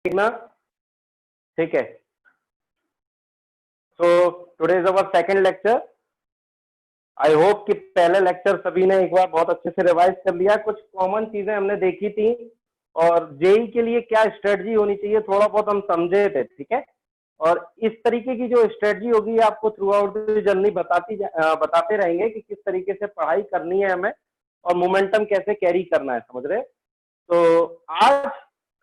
ठीक ना? ठीक है। So today is our second lecture. I hope कि पहले लेक्चर सभी ने एक बार बहुत अच्छे से रिवाइज कर लिया। कुछ कॉमन चीजें हमने देखी थी और जेई के लिए क्या स्ट्रेटजी होनी चाहिए थोड़ा बहुत हम समझे थे। ठीक है, और इस तरीके की जो स्ट्रेटजी होगी आपको थ्रू आउट द जर्नी बताते रहेंगे कि किस तरीके से पढ़ाई करनी है हमें और मोमेंटम कैसे कैरी करना है। समझ रहे? तो आज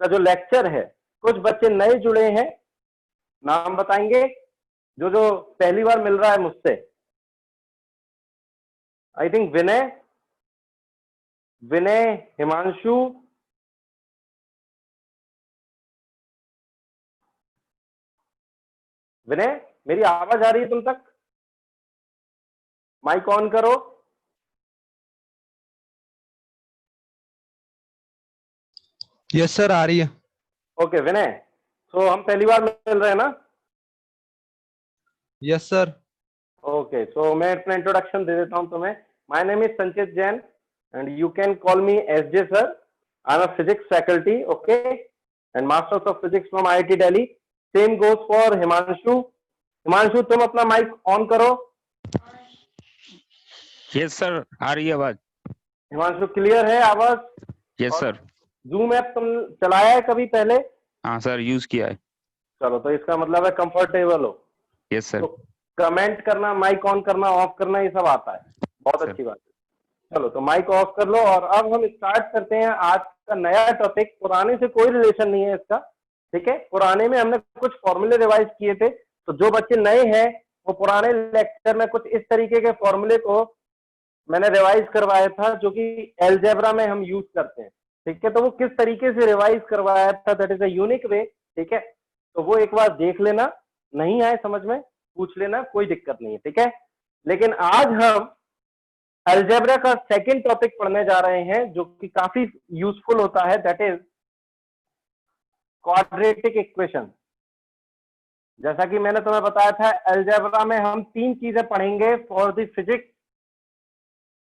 का जो लेक्चर है, कुछ बच्चे नए जुड़े हैं, नाम बताएंगे जो जो पहली बार मिल रहा है मुझसे। आई थिंक विनय, हिमांशु, विनय मेरी आवाज आ रही है तुम तक? माइक ऑन करो। यस सर, आ रही है। ओके विनय, तो हम पहली बार मिल रहे हैं ना? Yes sir. ओके, सो मैं अपना इंट्रोडक्शन दे देता हूं तुम्हें। माय नेम इज संचित Jain and you can call me SJ sir. I am a physics faculty, okay, and masters of physics from IIT Delhi. Same goes for Himanshu. Himanshu तुम अपना माइक ऑन करो। Yes sir, आ रही है आवाज? हिमांशु क्लियर है आवाज? Yes sir. जूम ऐप तुम चलाया है कभी पहले? हाँ सर, यूज किया है। चलो, तो इसका मतलब है कंफर्टेबल हो। Yes sir. तो कमेंट करना, माइक ऑन करना, ऑफ करना, ये सब आता है। बहुत सर। अच्छी बात है। चलो, तो माइक ऑफ कर लो और अब हम स्टार्ट करते हैं आज का नया टॉपिक। पुराने से कोई रिलेशन नहीं है इसका। ठीक है, पुराने में हमने कुछ फॉर्मूले रिवाइज किए थे, तो जो बच्चे नए हैं वो पुराने लेक्चर में कुछ इस तरीके के फॉर्मूले को मैंने रिवाइज करवाया था जो कि एलजेब्रा में हम यूज करते हैं। ठीक है, तो वो किस तरीके से रिवाइज करवाया था, that is a unique way. ठीक है, तो वो एक बार देख लेना, नहीं आए समझ में पूछ लेना, कोई दिक्कत नहीं है। ठीक है, लेकिन आज हम अलजेब्रा का सेकंड टॉपिक पढ़ने जा रहे हैं जो कि काफी यूजफुल होता है, दैट इज क्वाड्रेटिक इक्वेशन। जैसा कि मैंने तुम्हें बताया था, अलजेब्रा में हम तीन चीजें पढ़ेंगे फॉर द फिजिक्स।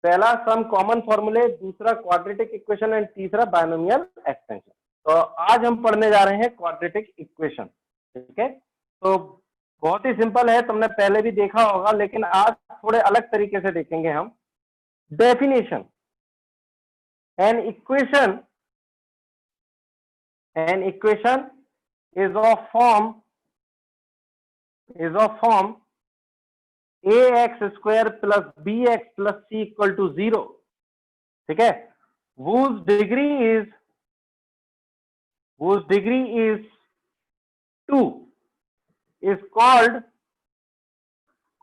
पहला सम कॉमन फॉर्मूले, दूसरा क्वाड्रेटिक इक्वेशन एंड तीसरा बायनोमियल एक्सटेंशन। तो आज हम पढ़ने जा रहे हैं क्वाड्रेटिक इक्वेशन। ठीक है, तो बहुत ही सिंपल है, तुमने पहले भी देखा होगा, लेकिन आज थोड़े अलग तरीके से देखेंगे हम। Definition: an equation is of form ax square plus bx plus c equal to 0. ठीक है, whose degree is 2 is called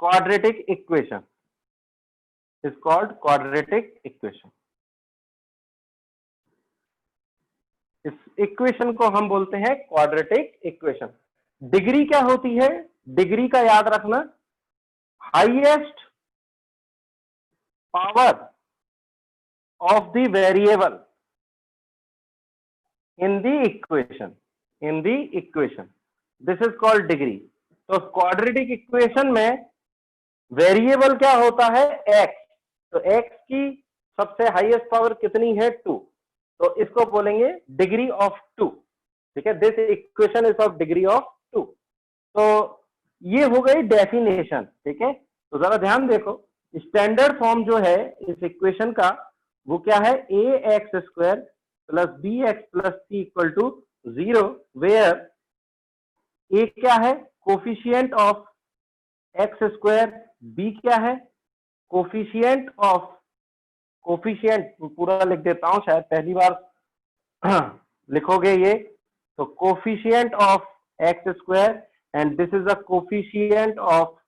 quadratic equation. इस इक्वेशन को हम बोलते हैं क्वाड्रेटिक इक्वेशन। डिग्री क्या होती है? डिग्री का याद रखना, highest power of the variable in the equation, this is called degree. तो क्वाड्रेटिक इक्वेशन में वेरिएबल क्या होता है? एक्स। तो एक्स की सबसे हाईएस्ट पावर कितनी है? 2। तो इसको बोलेंगे डिग्री ऑफ 2। ठीक है, this equation is of degree of 2। तो ये हो गई डेफिनेशन। ठीक है, तो जरा ध्यान देखो, स्टैंडर्ड फॉर्म जो है इस इक्वेशन का वो क्या है? A x square plus b x plus c equal to 0, where a क्या है? Coefficient of x square, b क्या है? कोफिशिएंट पूरा लिख देता हूं, शायद पहली बार लिखोगे ये। तो coefficient of x square and this is a coefficient of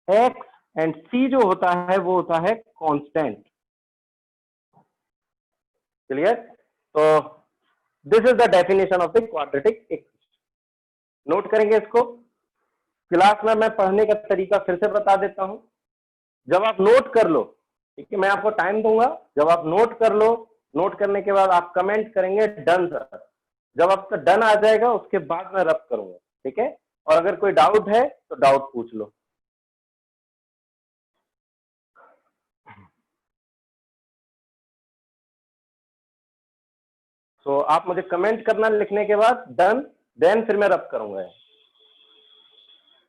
x, and c जो होता है वो होता है कांस्टेंट। क्लियर? तो this is the definition of the quadratic equation. Note करेंगे इसको। क्लास में मैं पढ़ने का तरीका फिर से बता देता हूं। जब आप नोट कर लो, ठीक है, मैं आपको टाइम दूंगा, जब आप नोट कर लो, नोट करने के बाद आप कमेंट करेंगे डन सर। जब आपका डन आ जाएगा उसके बाद मैं रब करूंगा। ठीक है, और अगर कोई डाउट है तो डाउट पूछ लो। तो आप मुझे कमेंट करना लिखने के बाद डन, देन फिर मैं रब करूंगा।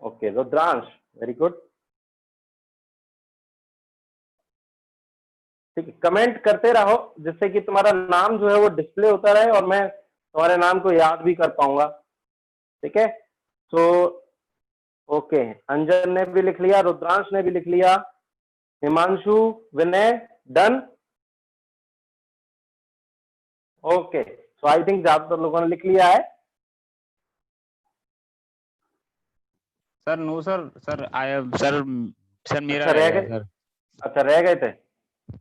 Okay Rudransh, very good. ठीक है, कमेंट करते रहो जिससे कि तुम्हारा नाम जो है वो डिस्प्ले होता रहे और मैं तुम्हारे नाम को याद भी कर पाऊंगा। ठीक है, तो ओके, अंजन ने भी लिख लिया, रुद्रांश ने भी लिख लिया, Himanshu, Vinay, done. Okay, so I think ज्यादातर लोगों ने लिख लिया है। सर नो सर, सर आया सर, सर मेरा अच्छा, रह रह गया गए? सर। अच्छा, रह गए थे?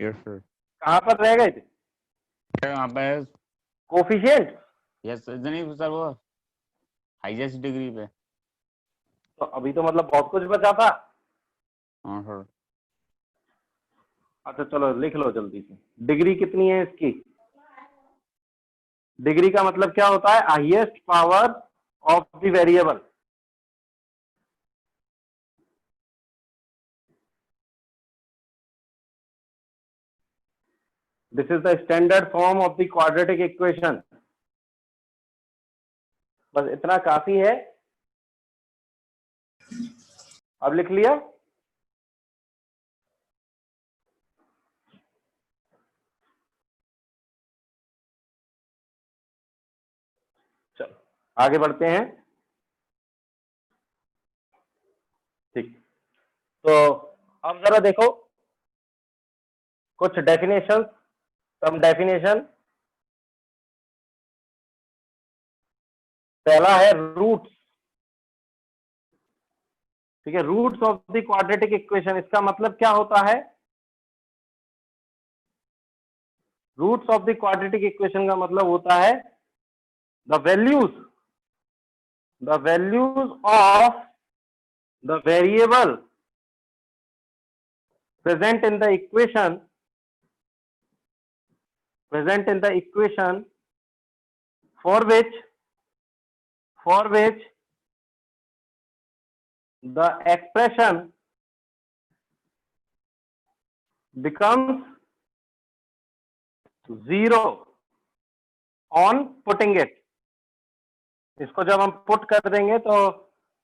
Yes sir. कहां पर रह गए थे? यहाँ पे कोफिशिएंट? यस नहीं सर, वो हाईएस्ट डिग्री पे। तो अभी तो मतलब बहुत कुछ बचा था। हाँ सर। अच्छा चलो लिख लो जल्दी से, डिग्री कितनी है इसकी? डिग्री का मतलब क्या होता है? Highest power of the variable. This is the standard form of the quadratic equation. बस इतना काफी है। अब लिख लिया? चलो आगे बढ़ते हैं। ठीक, तो अब जरा देखो कुछ डेफिनेशन, सम डेफिनेशन। पहला है रूट्स। ठीक है, roots of the quadratic equation, इसका मतलब क्या होता है? Roots of the quadratic equation का मतलब होता है the values of the variable present in the equation for which the expression becomes zero on putting it। इसको जब हम पुट कर देंगे तो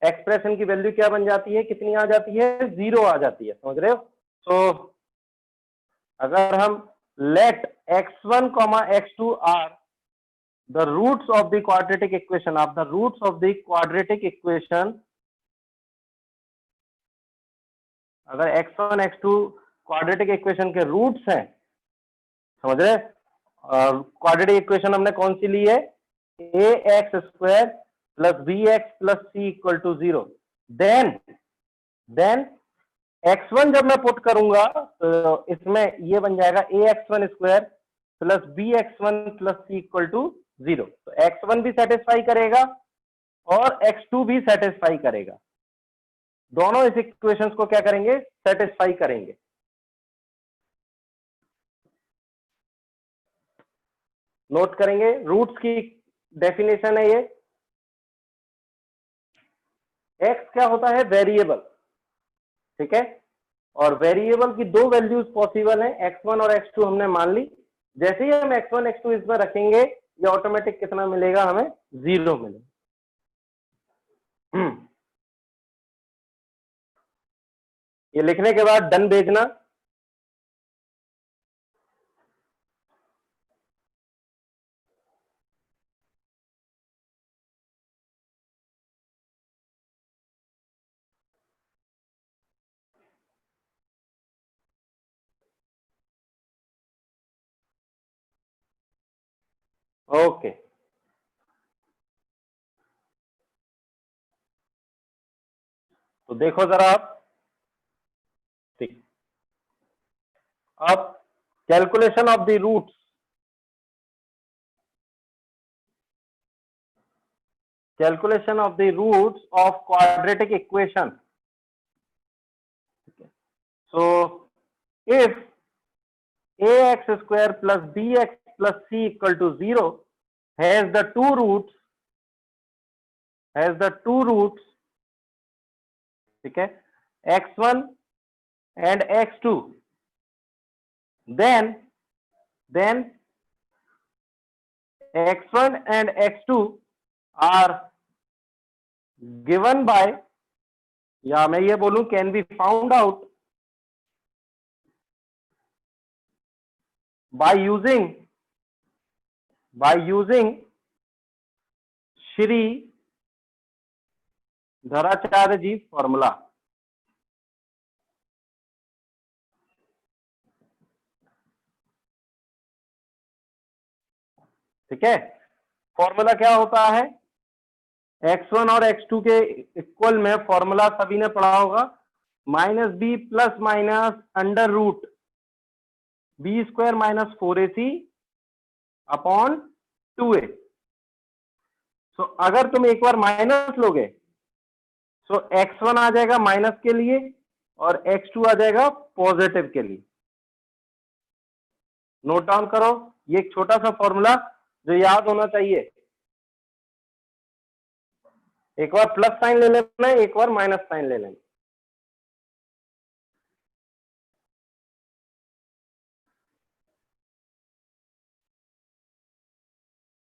एक्सप्रेशन की वैल्यू क्या बन जाती है? कितनी आ जाती है? 0 आ जाती है। समझ रहे हो? तो अगर हम let x1, x2 are the roots of the quadratic equation, of the roots of the quadratic equation, अगर x1 x2 क्वाड्रेटिक इक्वेशन के रूट्स हैं, समझ रहे? क्वाड्रेटिक इक्वेशन हमने कौन सी ली है? ax square plus bx plus c equal to 0। Then x1 जब मैं पुट करूंगा तो इसमें ये बन जाएगा ax1 square plus bx1 plus c equal to 0। तो x1 भी सेटिस्फाई करेगा और x2 भी सेटिस्फाई करेगा। दोनों इस इक्वेशंस को क्या करेंगे? सेटिस्फाई करेंगे। नोट करेंगे, रूट्स की डेफिनेशन है ये। x क्या होता है? वेरिएबल। ठीक है, और वेरिएबल की दो वैल्यूज पॉसिबल हैं, x1 और x2 हमने मान ली। जैसे ही हम x1 x2 इस पर रखेंगे ये ऑटोमेटिक कितना मिलेगा? हमें 0 मिलेगा। ये लिखने के बाद डन भेजना। ओके, तो देखो जरा आप। ठीक, अब calculation of the roots, calculation of the roots of quadratic equation। So if ax square plus bx plus c equal to 0 has the two roots, ठीक है, x1 and x2, then x1 and x2 are given by, या मैं ये बोलूं can be found out by using Sridharacharya ji formula. ठीक है, formula क्या होता है, x1 और x2 के इक्वल में फॉर्मूला सभी ने पढ़ा होगा, minus B plus minus under root B square minus 4ac upon 2a। So अगर तुम एक बार माइनस लोगे सो x1 आ जाएगा माइनस के लिए और x2 आ जाएगा पॉजिटिव के लिए। नोट डाउन करो, ये एक छोटा सा फॉर्मूला जो याद होना चाहिए। एक बार प्लस साइन ले लेना, एक बार माइनस साइन ले लेना।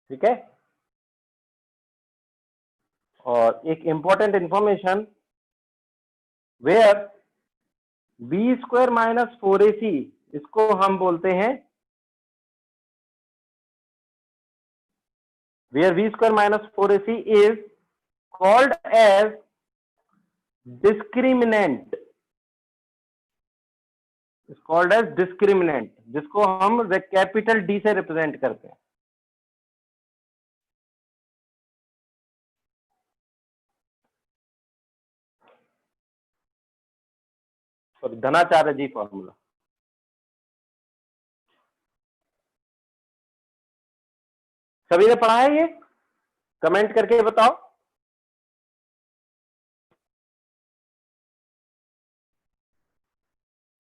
ठीक है, और एक important information, where B square minus 4ac इसको हम बोलते हैं, where B square minus 4ac is called as discriminant, is called as discriminant, जिसको हम कैपिटल डी से रिप्रेजेंट करते हैं। धनाचार्य जी फॉर्मूला। सभी ने पढ़ा है ये? कमेंट करके बताओ।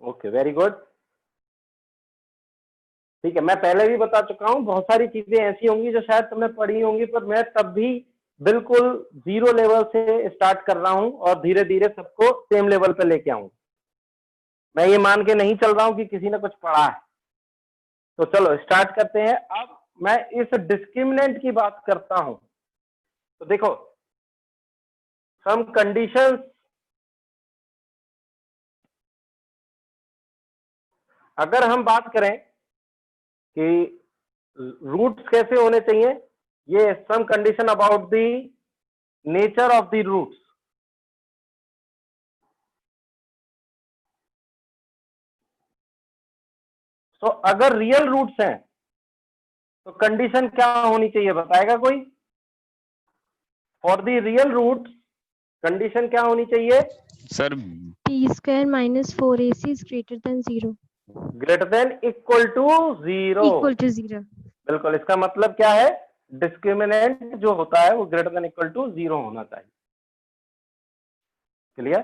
Okay, very good. ठीक है, मैं पहले भी बता चुका हूं, बहुत सारी चीजें ऐसी होंगी जो शायद तुमने पढ़ी होंगी, पर मैं तब भी बिल्कुल जीरो लेवल से स्टार्ट कर रहा हूं और धीरे धीरे सबको सेम लेवल पे लेके आऊंगा। मैं ये मान के नहीं चल रहा हूं कि किसी ने कुछ पढ़ा है। तो चलो स्टार्ट करते हैं। अब मैं इस डिस्क्रिमिनेंट की बात करता हूं, तो देखो सम कंडीशंस, अगर हम बात करें कि रूट्स कैसे होने चाहिए, ये some condition about the nature of the roots. तो अगर रियल रूट्स हैं तो कंडीशन क्या होनी चाहिए, बताएगा कोई? For the real roots condition क्या होनी चाहिए sir? p square minus 4ac is greater than 0. Greater than equal to 0। Equal to 0. बिल्कुल, इसका मतलब क्या है, डिस्क्रिमिनेंट जो होता है वो ग्रेटर देन इक्वल टू 0 होना चाहिए। Clear?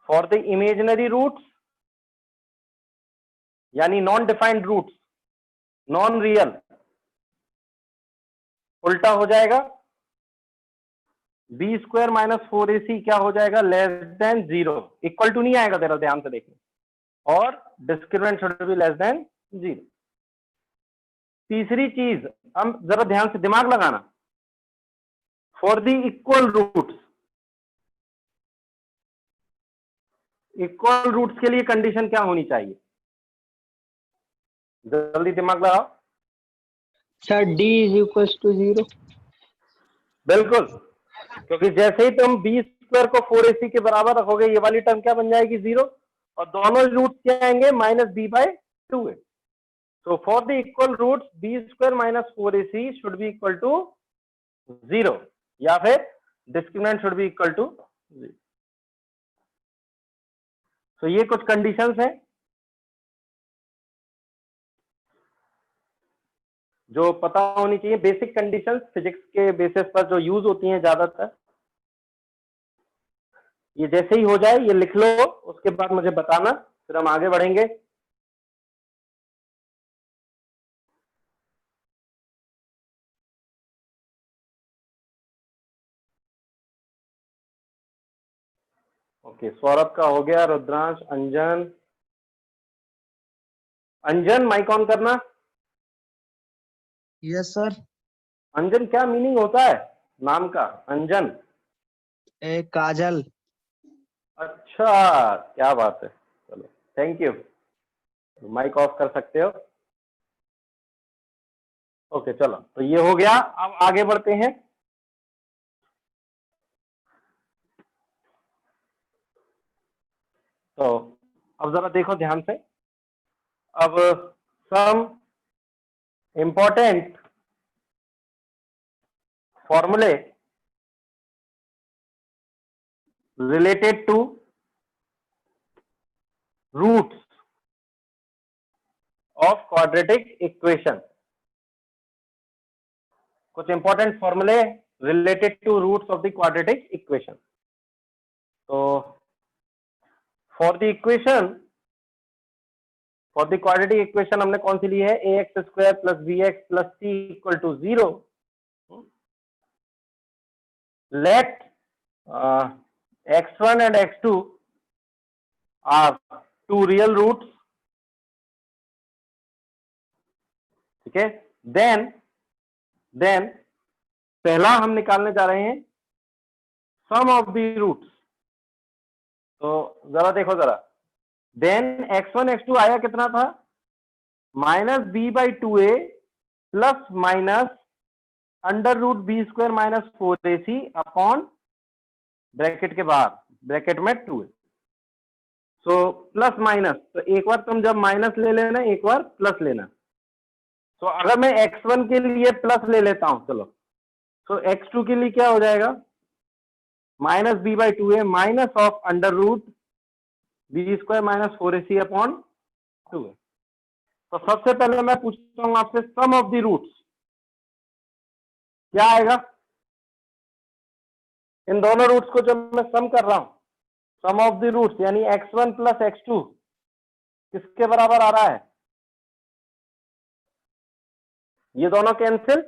For the imaginary roots यानी non defined roots, non real, उल्टा हो जाएगा, बी स्क्वायर माइनस 4ac क्या हो जाएगा, लेस देन 0। इक्वल टू नहीं आएगा, जरा ध्यान से देखना, और discriminant should be less than 0। तीसरी चीज, हम जरा ध्यान से दिमाग लगाना, for the equal roots, equal roots के लिए कंडीशन क्या होनी चाहिए, जल्दी दिमाग लगाओ। Sir d is equal to 0। बिल्कुल, क्योंकि जैसे ही तुम बी स्क्वायर को 4ac के बराबर रखोगे, ये वाली टर्म क्या बन जाएगी, 0, और दोनों रूट क्या आएंगे, minus B by 2a। So for the equal roots B square minus 4ac should be equal to 0, या फिर discriminant should be equal to 0। तो ये कुछ कंडीशंस हैं जो पता होनी चाहिए, बेसिक कंडीशंस फिजिक्स के बेसिस पर जो यूज होती हैं ज्यादातर। ये जैसे ही हो जाए ये लिख लो, उसके बाद मुझे बताना, फिर हम आगे बढ़ेंगे। ओके, सौरभ का हो गया, रुद्रांश, अंजन, अंजन माइक ऑन करना। Yes sir. अंजन क्या मीनिंग होता है नाम का, अंजन? काजल। अच्छा, क्या बात है, चलो थैंक यू। माइक ऑफ कर सकते हो। ओके चलो, तो ये हो गया। अब आगे बढ़ते हैं। तो अब जरा देखो ध्यान से। अब सम इंपॉर्टेंट फॉर्मूले related to roots of quadratic equation। कुछ इंपॉर्टेंट फॉर्मूले related to roots of the quadratic equation. तो for the equation, for the quadratic equation हमने कौन सी ली है? A x square plus b x plus c equal to 0। Let x1 and x2 are two real roots। ठीक है, then पहला हम निकालने जा रहे हैं सम ऑफ द रूट्स। तो जरा देखो जरा, देन x1 x2 आया कितना था? Minus B by 2a plus minus under root B square minus 4ac upon bracket के बाहर, ब्रैकेट में 2a। सो प्लस माइनस, तो एक बार तुम जब माइनस ले लेना, एक बार प्लस लेना। तो अगर मैं x1 के लिए प्लस ले लेता हूं, चलो, तो x2 के लिए क्या हो जाएगा? Minus B by 2a minus of under root B square minus 4ac upon 2a। तो सबसे पहले मैं पूछता हूं आपसे सम ऑफ द रूट्स, क्या आएगा? इन दोनों रूट्स को जब मैं सम कर रहा हूं, सम ऑफ द रूट्स यानी x1 प्लस x2 किसके बराबर आ रहा है? ये दोनों कैंसिल,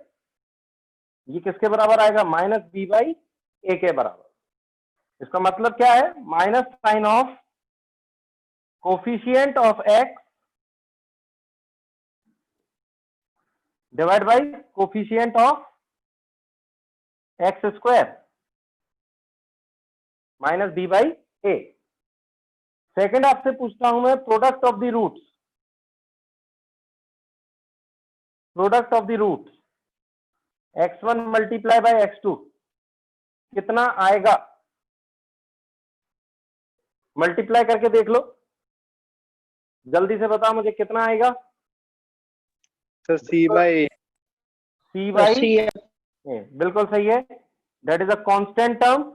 ये किसके बराबर आएगा? माइनस बी बाई ए के बराबर। इसका मतलब क्या है? Minus sign of coefficient of x divide by coefficient of x square minus B by a. Second आपसे पूछता हूं मैं product of the roots, product of the roots x1 multiply by x2 कितना आएगा? मल्टीप्लाई करके देख लो, जल्दी से बताओ मुझे कितना आएगा? Sir c by c by a, बिल्कुल सही है। That is a constant term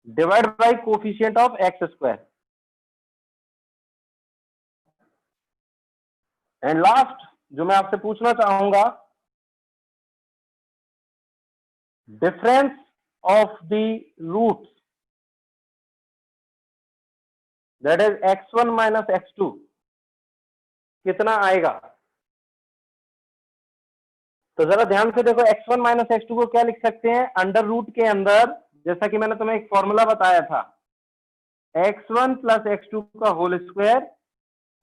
divide by coefficient of x square. And last जो मैं आपसे पूछना चाहूंगा, difference of the roots, that is x1 minus x2 कितना आएगा? तो जरा ध्यान से देखो, x1 माइनस x2 को क्या लिख सकते हैं? अंडर रूट के अंदर, जैसा कि मैंने तुम्हें एक फॉर्मूला बताया था, x1 प्लस x2 का whole square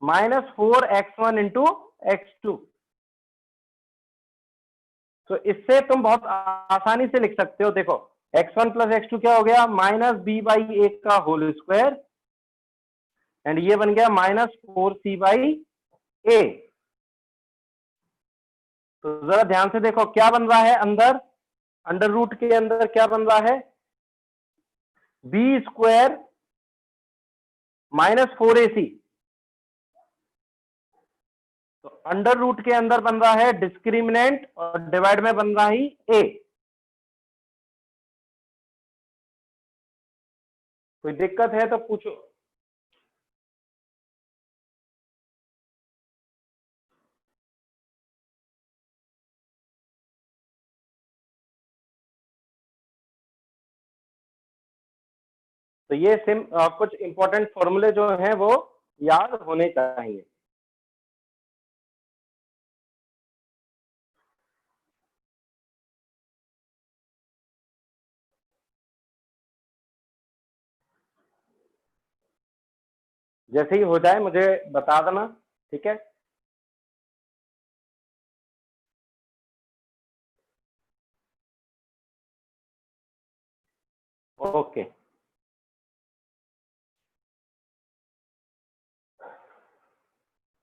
minus 4x1 into x2। तो इससे तुम बहुत आसानी से लिख सकते हो। देखो x1 प्लस x2 क्या हो गया? माइनस बी बाई ए का होल स्क्वायर, एंड ये बन गया माइनस 4c बाई ए। तो जरा ध्यान से देखो क्या बन रहा है अंदर, अंडर रूट के अंदर क्या बन रहा है? B square minus 4ac। तो अंडर रूट के अंदर बन रहा है डिस्क्रिमिनेंट और डिवाइड में बन रहा ही a। कोई दिक्कत है तो पूछो। तो ये कुछ इंपॉर्टेंट फॉर्मूले जो हैं वो याद होने चाहिए। जैसे ही हो जाए मुझे बता देना, ठीक है? ओके,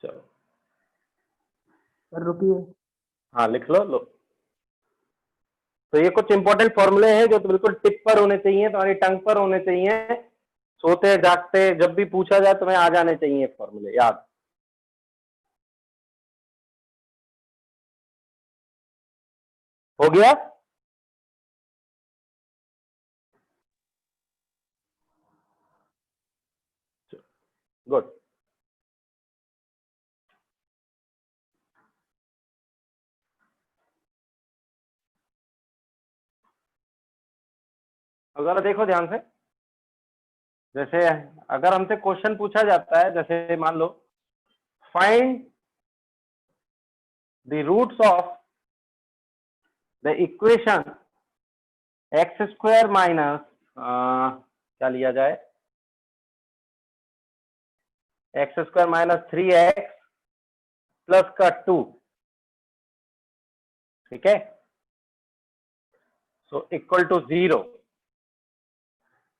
चलो सर रुकिए। हाँ लिख लो। तो ये कुछ इंपॉर्टेंट फॉर्मूले हैं जो तो बिल्कुल टिप पर होने चाहिए, तुम्हारी टंग पर होने चाहिए, सोते जागते जब भी पूछा जाए तुम्हें आ जाने चाहिए फॉर्मूले याद। हो गया? गुड। अब जरा देखो ध्यान से, जैसे अगर हमसे क्वेश्चन पूछा जाता है, जैसे मान लो find the roots of the equation x square minus क्या लिया जाए, x square minus 3x plus का 2, ठीक है, सो इक्वल टू 0।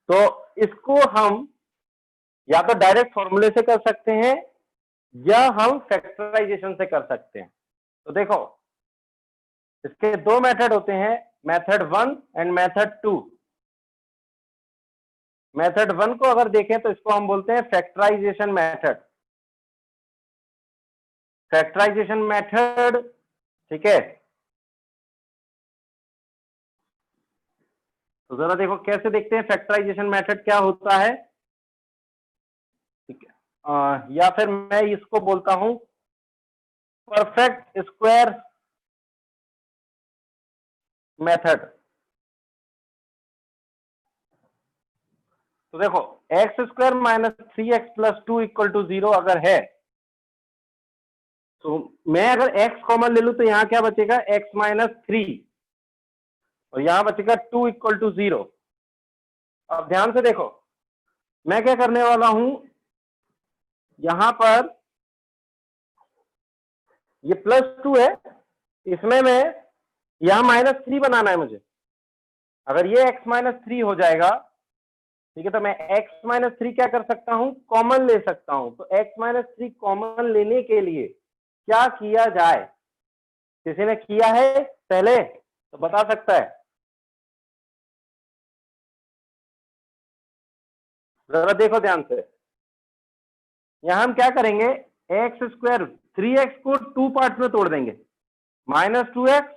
तो इसको हम या तो डायरेक्ट फॉर्मूले से कर सकते हैं या हम फैक्टराइजेशन से कर सकते हैं। तो देखो इसके दो मेथड होते हैं, मेथड 1 एंड मेथड 2। मेथड 1 को अगर देखें तो इसको हम बोलते हैं फैक्टराइजेशन मेथड, फैक्टराइजेशन मेथड, ठीक है। तो जरा देखो कैसे देखते हैं फैक्टराइजेशन मेथड क्या होता है, ठीक है। या फिर मैं इसको बोलता हूं परफेक्ट स्क्वायर मेथड। तो देखो x square minus 3x plus 2 equal to 0 अगर है तो मैं अगर x कॉमन ले लूं तो यहां क्या बचेगा, x माइनस 3 और यहां बचेगा 2 इक्वल टू 0। अब ध्यान से देखो मैं क्या करने वाला हूं, यहां पर ये प्लस 2 है, इसमें मैं यहां माइनस 3 बनाना है मुझे। अगर ये x माइनस 3 हो जाएगा, ठीक है, तो मैं x माइनस 3 क्या कर सकता हूं, कॉमन ले सकता हूं। तो x माइनस 3 कॉमन लेने के लिए क्या किया जाए, किसी ने किया है पहले तो बता सकता है, जरा देखो ध्यान से। यहां हम क्या करेंगे, एक्स स्क्वायर 3x को 2 पार्ट में तोड़ देंगे, minus 2x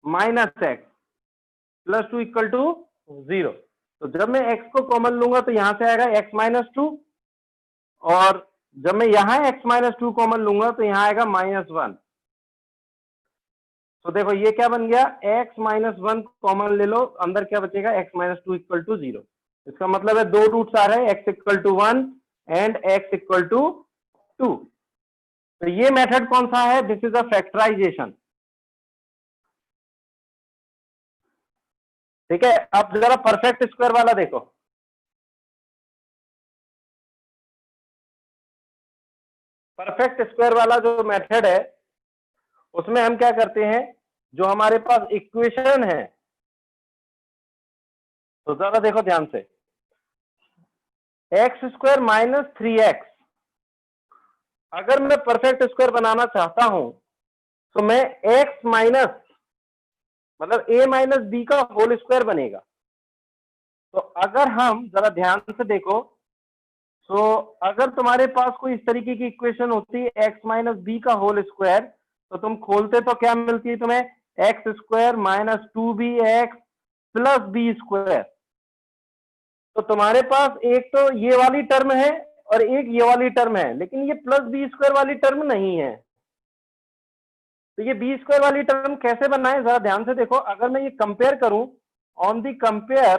minus x plus 2 equal to 0। तो जब मैं x को कॉमन लूंगा तो यहां से आएगा x माइनस 2, और जब मैं यहां x माइनस 2 कॉमन लूंगा तो यहां आएगा माइनस 1। तो देखो ये क्या बन गया, x माइनस 1 कॉमन ले लो, अंदर क्या बचेगा, x माइनस 2 इक्वल टू 0। इसका मतलब है दो रूट्स आ रहे हैं, x equal to 1 and x equal to 2। तो ये मेथड कौन सा है, दिस इज अ फैक्टराइजेशन, ठीक है। अब जरा परफेक्ट स्क्वायर वाला देखो, परफेक्ट स्क्वायर वाला जो मेथड है उसमें हम क्या करते हैं, जो हमारे पास इक्वेशन है, तो जरा देखो ध्यान से, एक्स स्क्वायर माइनस 3x अगर मैं परफेक्ट स्क्वायर बनाना चाहता हूं तो मैं x माइनस मतलब a माइनस बी का होल स्क्वायर बनेगा। तो अगर हम जरा ध्यान से देखो, तो अगर तुम्हारे पास कोई इस तरीके की इक्वेशन होती है x माइनस बी का होल स्क्वायर, तो तुम खोलते तो क्या मिलती है तुम्हें, x square minus 2bx plus b square. तो तुम्हारे पास एक तो ये वाली टर्म है और एक ये वाली टर्म है, लेकिन ये प्लस बी स्क्वायर वाली टर्म नहीं है। तो ये बी स्क्वायर वाली टर्म कैसे बनाए, जरा ध्यान से देखो। अगर मैं ये कंपेयर करूं ऑन दी कंपेयर,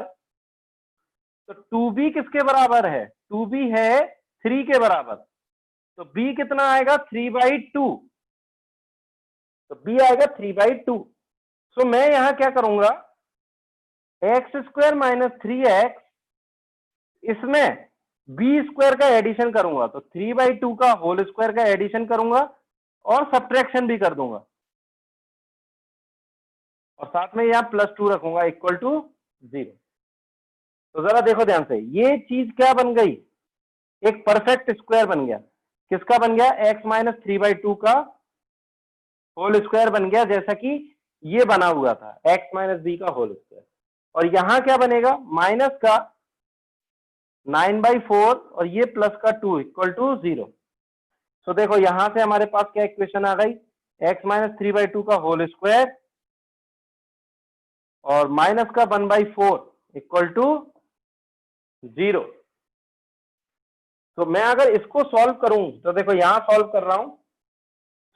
तो 2b किसके बराबर है, 2b है 3 के बराबर, तो b कितना आएगा 3/2, तो b आएगा 3/2। सो मैं यहां क्या करूंगा, एक्स स्क्वायर माइनस 3x इसमें बी स्क्वायर का एडिशन करूंगा, तो 3/2 का होल स्क्वायर का एडिशन करूंगा और सब्ट्रैक्शन भी कर दूंगा, और साथ में यहां +2 रखूंगा इक्वल टू 0। तो जरा देखो ध्यान से, ये चीज क्या बन गई, एक परफेक्ट स्क्वायर बन गया। किसका बन गया? x माइनस 3/2 का होल स्क्वायर बन गया, जैसा कि ये बना हुआ था x माइनस बी का होल स्क्वायर। और यहां क्या बनेगा? माइनस का 9/4 और ये प्लस का 2 इक्वल टू 0। तो देखो यहां से हमारे पास क्या इक्वेशन आ गई, x माइनस 3/2 का होल स्क्वायर और माइनस का 1/4 इक्वल टू 0। तो मैं अगर इसको सॉल्व करूं तो देखो यहां सॉल्व कर रहा हूं,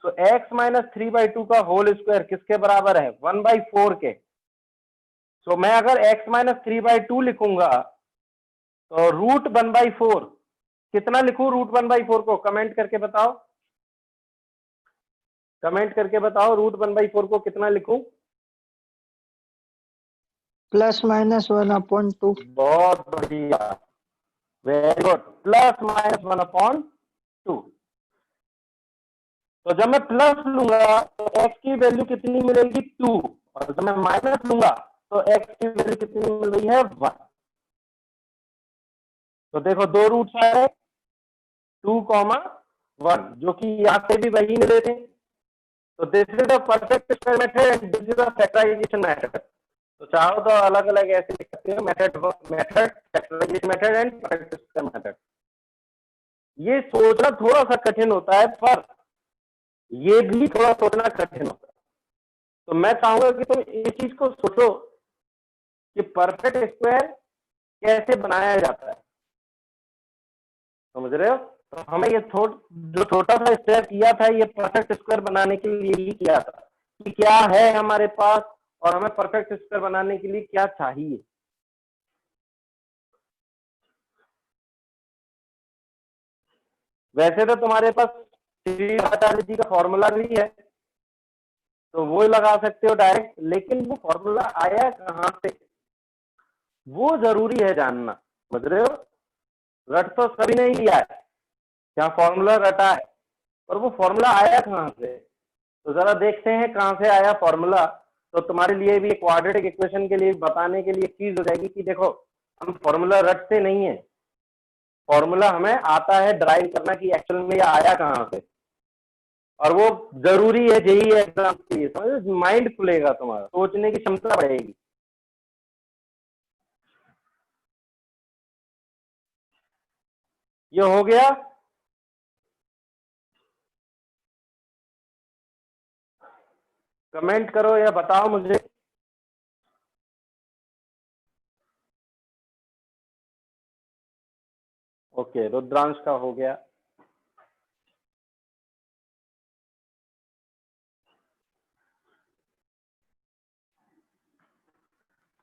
तो x माइनस 3/2 का होल स्क्वायर किसके बराबर है? 1/4 के। तो मैं अगर x माइनस 3/2 लिखूंगा तो रूट 1/4 कितना लिखूं? रूट 1/4 को कमेंट करके बताओ, कमेंट करके बताओ रूट 1/4 को कितना लिखूं? +-1/2। बहुत बढ़िया, वेरी गुड, +-1/2। तो जब मैं प्लस लूंगा तो x की वैल्यू कितनी मिलेगी? 2। और जब मैं माइनस लूंगा तो x की वैल्यू कितनी मिल रही है? 1। तो देखो दो रूट्स आए 2,1, जो कि यहां से भी वही मिले थे। तो this is the perfect square method and this is the factorization method. तो चाहो तो अलग अलग ऐसे लिख सकते हो, method factorization method and perfect square method. ये सोचना थोड़ा सा कठिन होता है, पर ये भी थोड़ा सोचना कठिन होता है। तो मैं चाहूंगा कि तुम इस चीज को सोचो कि परफेक्ट स्क्वायर कैसे बनाया जाता है, समझ रहे हो? तो हमें ये जो छोटा सा स्टेप किया था, ये परफेक्ट स्क्वायर बनाने के लिए ही किया था कि क्या है हमारे पास और हमें परफेक्ट स्क्वायर बनाने के लिए क्या चाहिए। वैसे तो तुम्हारे पास श्रीवाचार्य का फॉर्मूला भी है, तो वो लगा सकते हो डायरेक्ट, लेकिन वो फॉर्मूला आया कहां से वो जरूरी है जानना, समझ रहे हो? रट तो सभी ने ही लिया है, क्या फॉर्मूला रटा है, पर वो फॉर्मूला आया कहां से? तो जरा देखते हैं कहां से आया फॉर्मूला। तो तुम्हारे लिए भी क्वाड्रेटिक इक्वेशन के लिए बताने के लिए चीज हो जाएगी कि देखो हम फॉर्मूला रटते नहीं है, फॉर्मूला हमें आता है ड्राइव करना कि एक्चुअल में ये आया कहां से, और वो जरूरी है जेईई एग्जाम के लिए। समझ, माइंड खुलेगा, तुम्हारा सोचने की क्षमता बढ़ेगी। ये हो गया। कमेंट करो या बताओ मुझे। ओके, रुद्रांश का हो गया।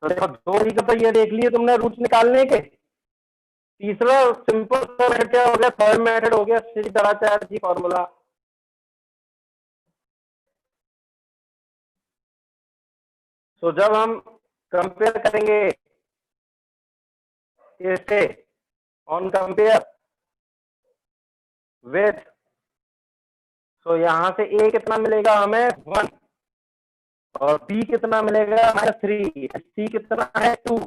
तो देखो दो ही तो ये देख लिए तुमने रूट्स निकालने के। तीसरा सिंपल मेथड क्या हो गया? थर्ड मेथड हो गया श्रीधराचार्य जी फॉर्मूला। तो जब हम कंपेयर करेंगे इसे ऑन कंपेयर विथ, तो यहां से a कितना मिलेगा हमें? 1, और b कितना मिलेगा? -3, c कितना है? 2।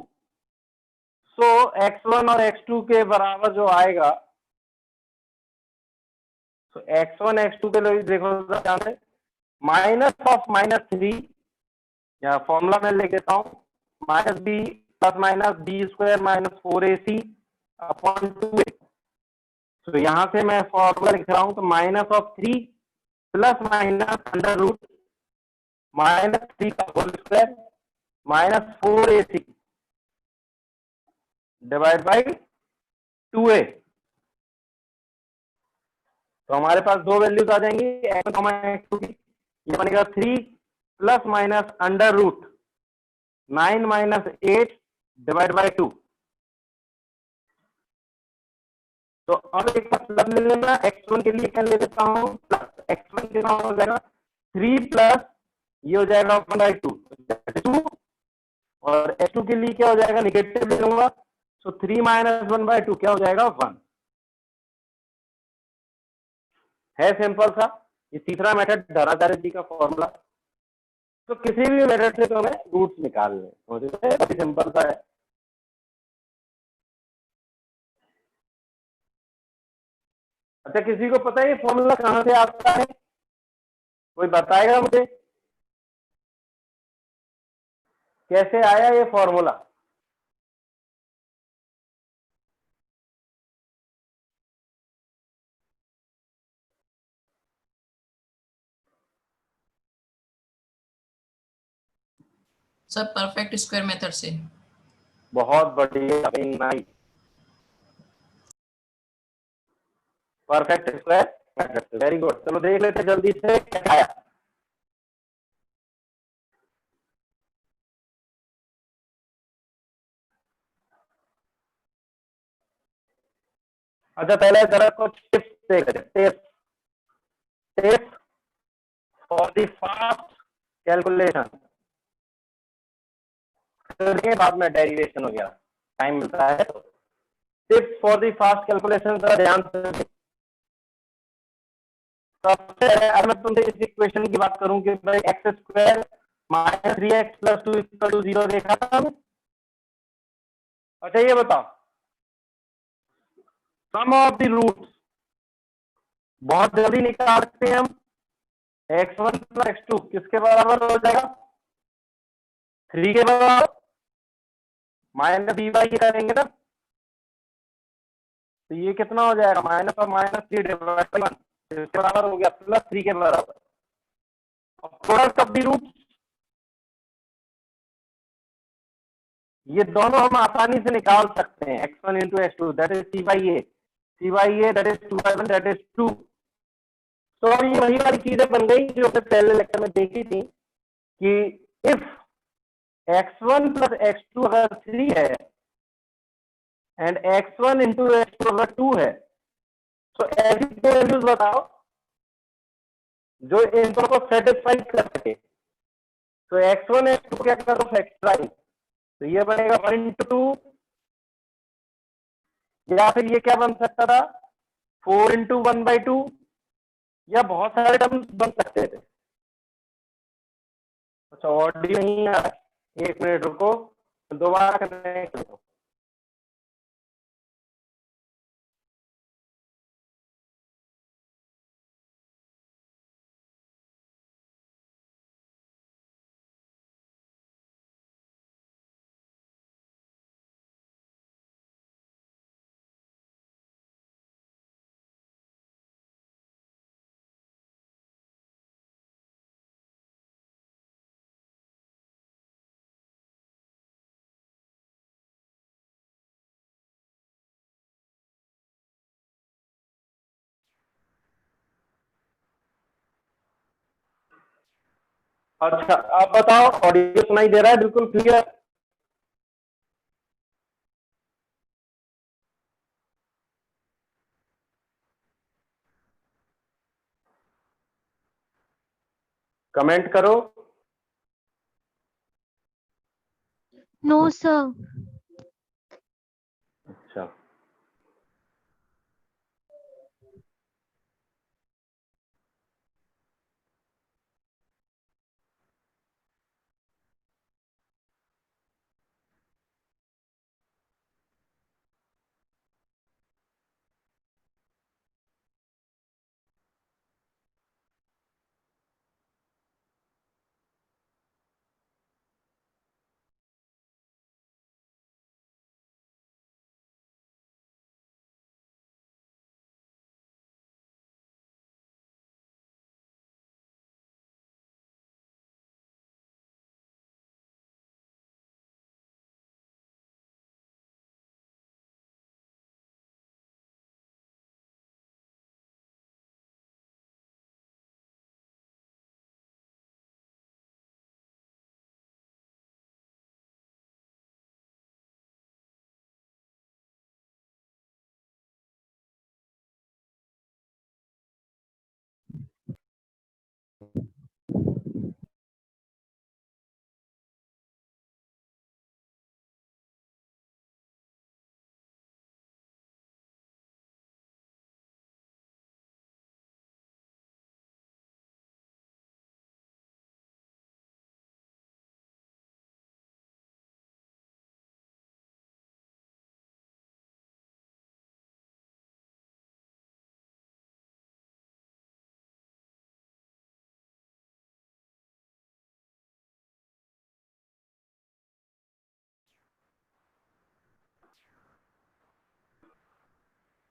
सो x1 और x2 के बराबर जो आएगा, तो x1 x2 के लिए देखो -(-3), या फॉर्मूला में लिख देता हूं, -b + -b² - 4ac upon 2a। तो यहां से मैं फॉर्मूला लिख रहा हूं, तो -(3) ± -√(-3 का whole square) -4ac divide by 2a। तो हमारे पास दो वैल्यूज आ जाएंगी x1 x2 की। ये बनेगा 3 ± √9 - 8 डिवाइड बाई 2। तो अब एक बार प्लस ले लेना, x1 के लिए क्या ले लेता हूं? प्लस x1 के हो जाएगा 3 प्लस ये हो जाएगा 1/2, और x2 के लिए क्या हो जाएगा? निगेटिव ले लूंगा, तो 3 - 1/2 क्या हो जाएगा? 1। है सिंपल सा। ये तीसरा मेथड धराचार्य जी का फॉर्मूला। तो किसी भी मेथड से तो हमें रूट्स निकालने, समझ रहे हैं? काफी सिंपल सा है। अच्छा, किसी को पता है ये फॉर्मूला कहां से आता है? कोई बताएगा मुझे कैसे आया ये formula? Sir perfect square method से। बहुत बढ़िया, नाइस, परफेक्ट स्क्वायर मेथड से, वेरी गुड। चलो देख लेते जल्दी से क्या आया। अच्छा, पहले जरा कुछ टिप्स देख लेते। Tips for the fast calculation, फिर बाद में डेरिवेशन हो गया, टाइम मिलता है तो। Tips for the fast calculation जरा ध्यान से। सबसे अब मैं तुमसे इस इक्वेशन की बात करूं कि भाई x square minus 3x plus 2 equal to 0 देखा था हमने। अच्छा ये बताओ, सम ऑफ द रूट्स बहुत जल्दी निकाल सकते हैं हम। x1 प्लस x2 किसके बराबर हो जाएगा? 3 के बराबर। माइनस बी बाई करेंगे ना, तो ये कितना हो जाएगा? माइनस और माइनस 3 डिवाइड बाई 1 इसके बराबर हो गया, प्लस 3 के बराबर। और प्रोडक्ट ऑफ द रूट्स, ये दोनों हम आसानी से निकाल सकते हैं। x1 into x2 that is c by A that is 2 by 1 that is 2। तो अब ये वही वाली चीजें बन गई जो हमने पहले लेक्चर में देखी थी कि इफ x1 प्लस x2 अगर 3 है एंड x1 इंटू x2 अगर 2 है, तो ऐसी दो वैल्यूज बताओ जो इन दोनों को सेटिस्फाई कर सके। तो x1 x2 क्या करो फैक्टराइज, तो ये बनेगा 1 इंटू 2, या फिर ये क्या बन सकता था 4 इंटू 1/2, या बहुत सारे टर्म्स बन सकते थे। अच्छा ऑडियो नहीं आ रहा है, एक मिनट रुको, दोबारा कनेक्ट करो। अच्छा आप बताओ, ऑडियो सुनाई दे रहा है बिल्कुल क्लियर? कमेंट करो। No, sir. अच्छा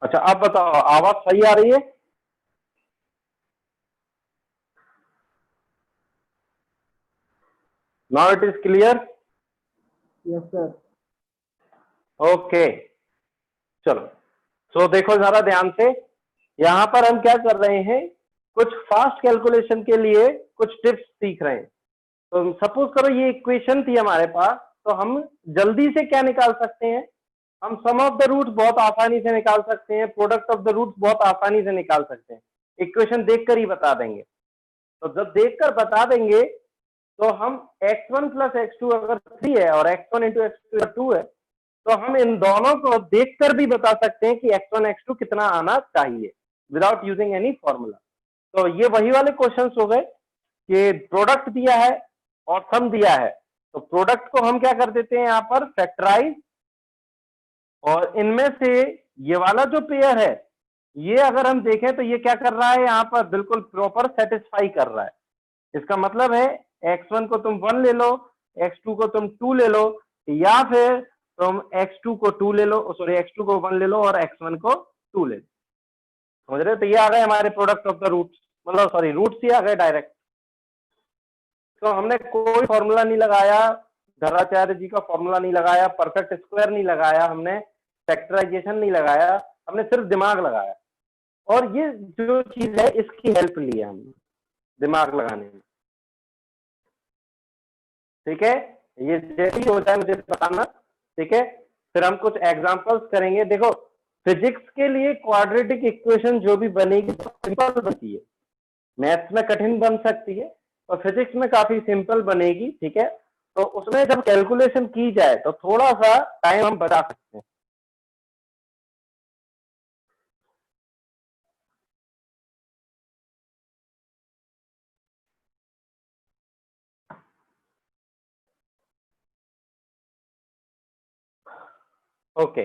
अच्छा अब बताओ, आवाज सही आ रही है? Now it is clear? Yes, sir. Okay चलो, सो देखो जरा ध्यान से, यहां पर हम क्या कर रहे हैं, कुछ फास्ट कैलकुलेशन के लिए कुछ टिप्स सीख रहे हैं। तो सपोज करो ये इक्वेशन थी हमारे पास, तो हम जल्दी से क्या निकाल सकते हैं, हम सम ऑफ द रूट्स बहुत आसानी से निकाल सकते हैं, प्रोडक्ट ऑफ द रूट्स बहुत आसानी से निकाल सकते हैं, इक्वेशन देखकर ही बता देंगे। तो जब देखकर बता देंगे तो हम x1 प्लस x2 अगर 3 है और x1 इंटू x2 2 है, तो हम इन दोनों को देखकर भी बता सकते हैं कि x1 x2 कितना आना चाहिए विदाउट यूजिंग एनी फॉर्मूला। तो ये वही वाले क्वेश्चंस हो गए कि प्रोडक्ट दिया है और सम दिया है, तो प्रोडक्ट को हम क्या कर देते हैं यहाँ पर फैक्टराइज, और इनमें से ये वाला जो पेयर है, ये अगर हम देखें तो ये क्या कर रहा है, यहाँ पर बिल्कुल प्रॉपर सेटिस्फाई कर रहा है। इसका मतलब है x1 को तुम 1 ले लो, x2 को तुम 2 ले लो, या फिर तुम x2 को 2 ले लो, सॉरी x2 को 1 ले लो और x1 को 2 ले लो। समझ रहे हो? तो ये आ गए हमारे प्रोडक्ट ऑफ द रूट्स, मतलब सॉरी रूट्स ही आ गए डायरेक्ट। तो हमने कोई फॉर्मूला नहीं लगाया, धराचार्य जी का फॉर्मूला नहीं लगाया, परफेक्ट स्क्वायर नहीं लगाया, हमने फैक्टराइजेशन नहीं लगाया, हमने सिर्फ दिमाग लगाया। और ये जो चीज है इसकी हेल्प ली है हमने दिमाग लगाने में। ठीक है, ये जैसे ही होता है मुझे बताना। ठीक है, फिर हम कुछ एग्जांपल्स करेंगे। देखो फिजिक्स के लिए क्वाड्रेटिक इक्वेशन जो भी बनेगी तो सिंपल बनती है, मैथ्स में कठिन बन सकती है और फिजिक्स में काफी सिंपल बनेगी। ठीक है, तो उसमें जब कैलकुलेशन की जाए तो थोड़ा सा टाइम हम बचा सकते हैं। ओके,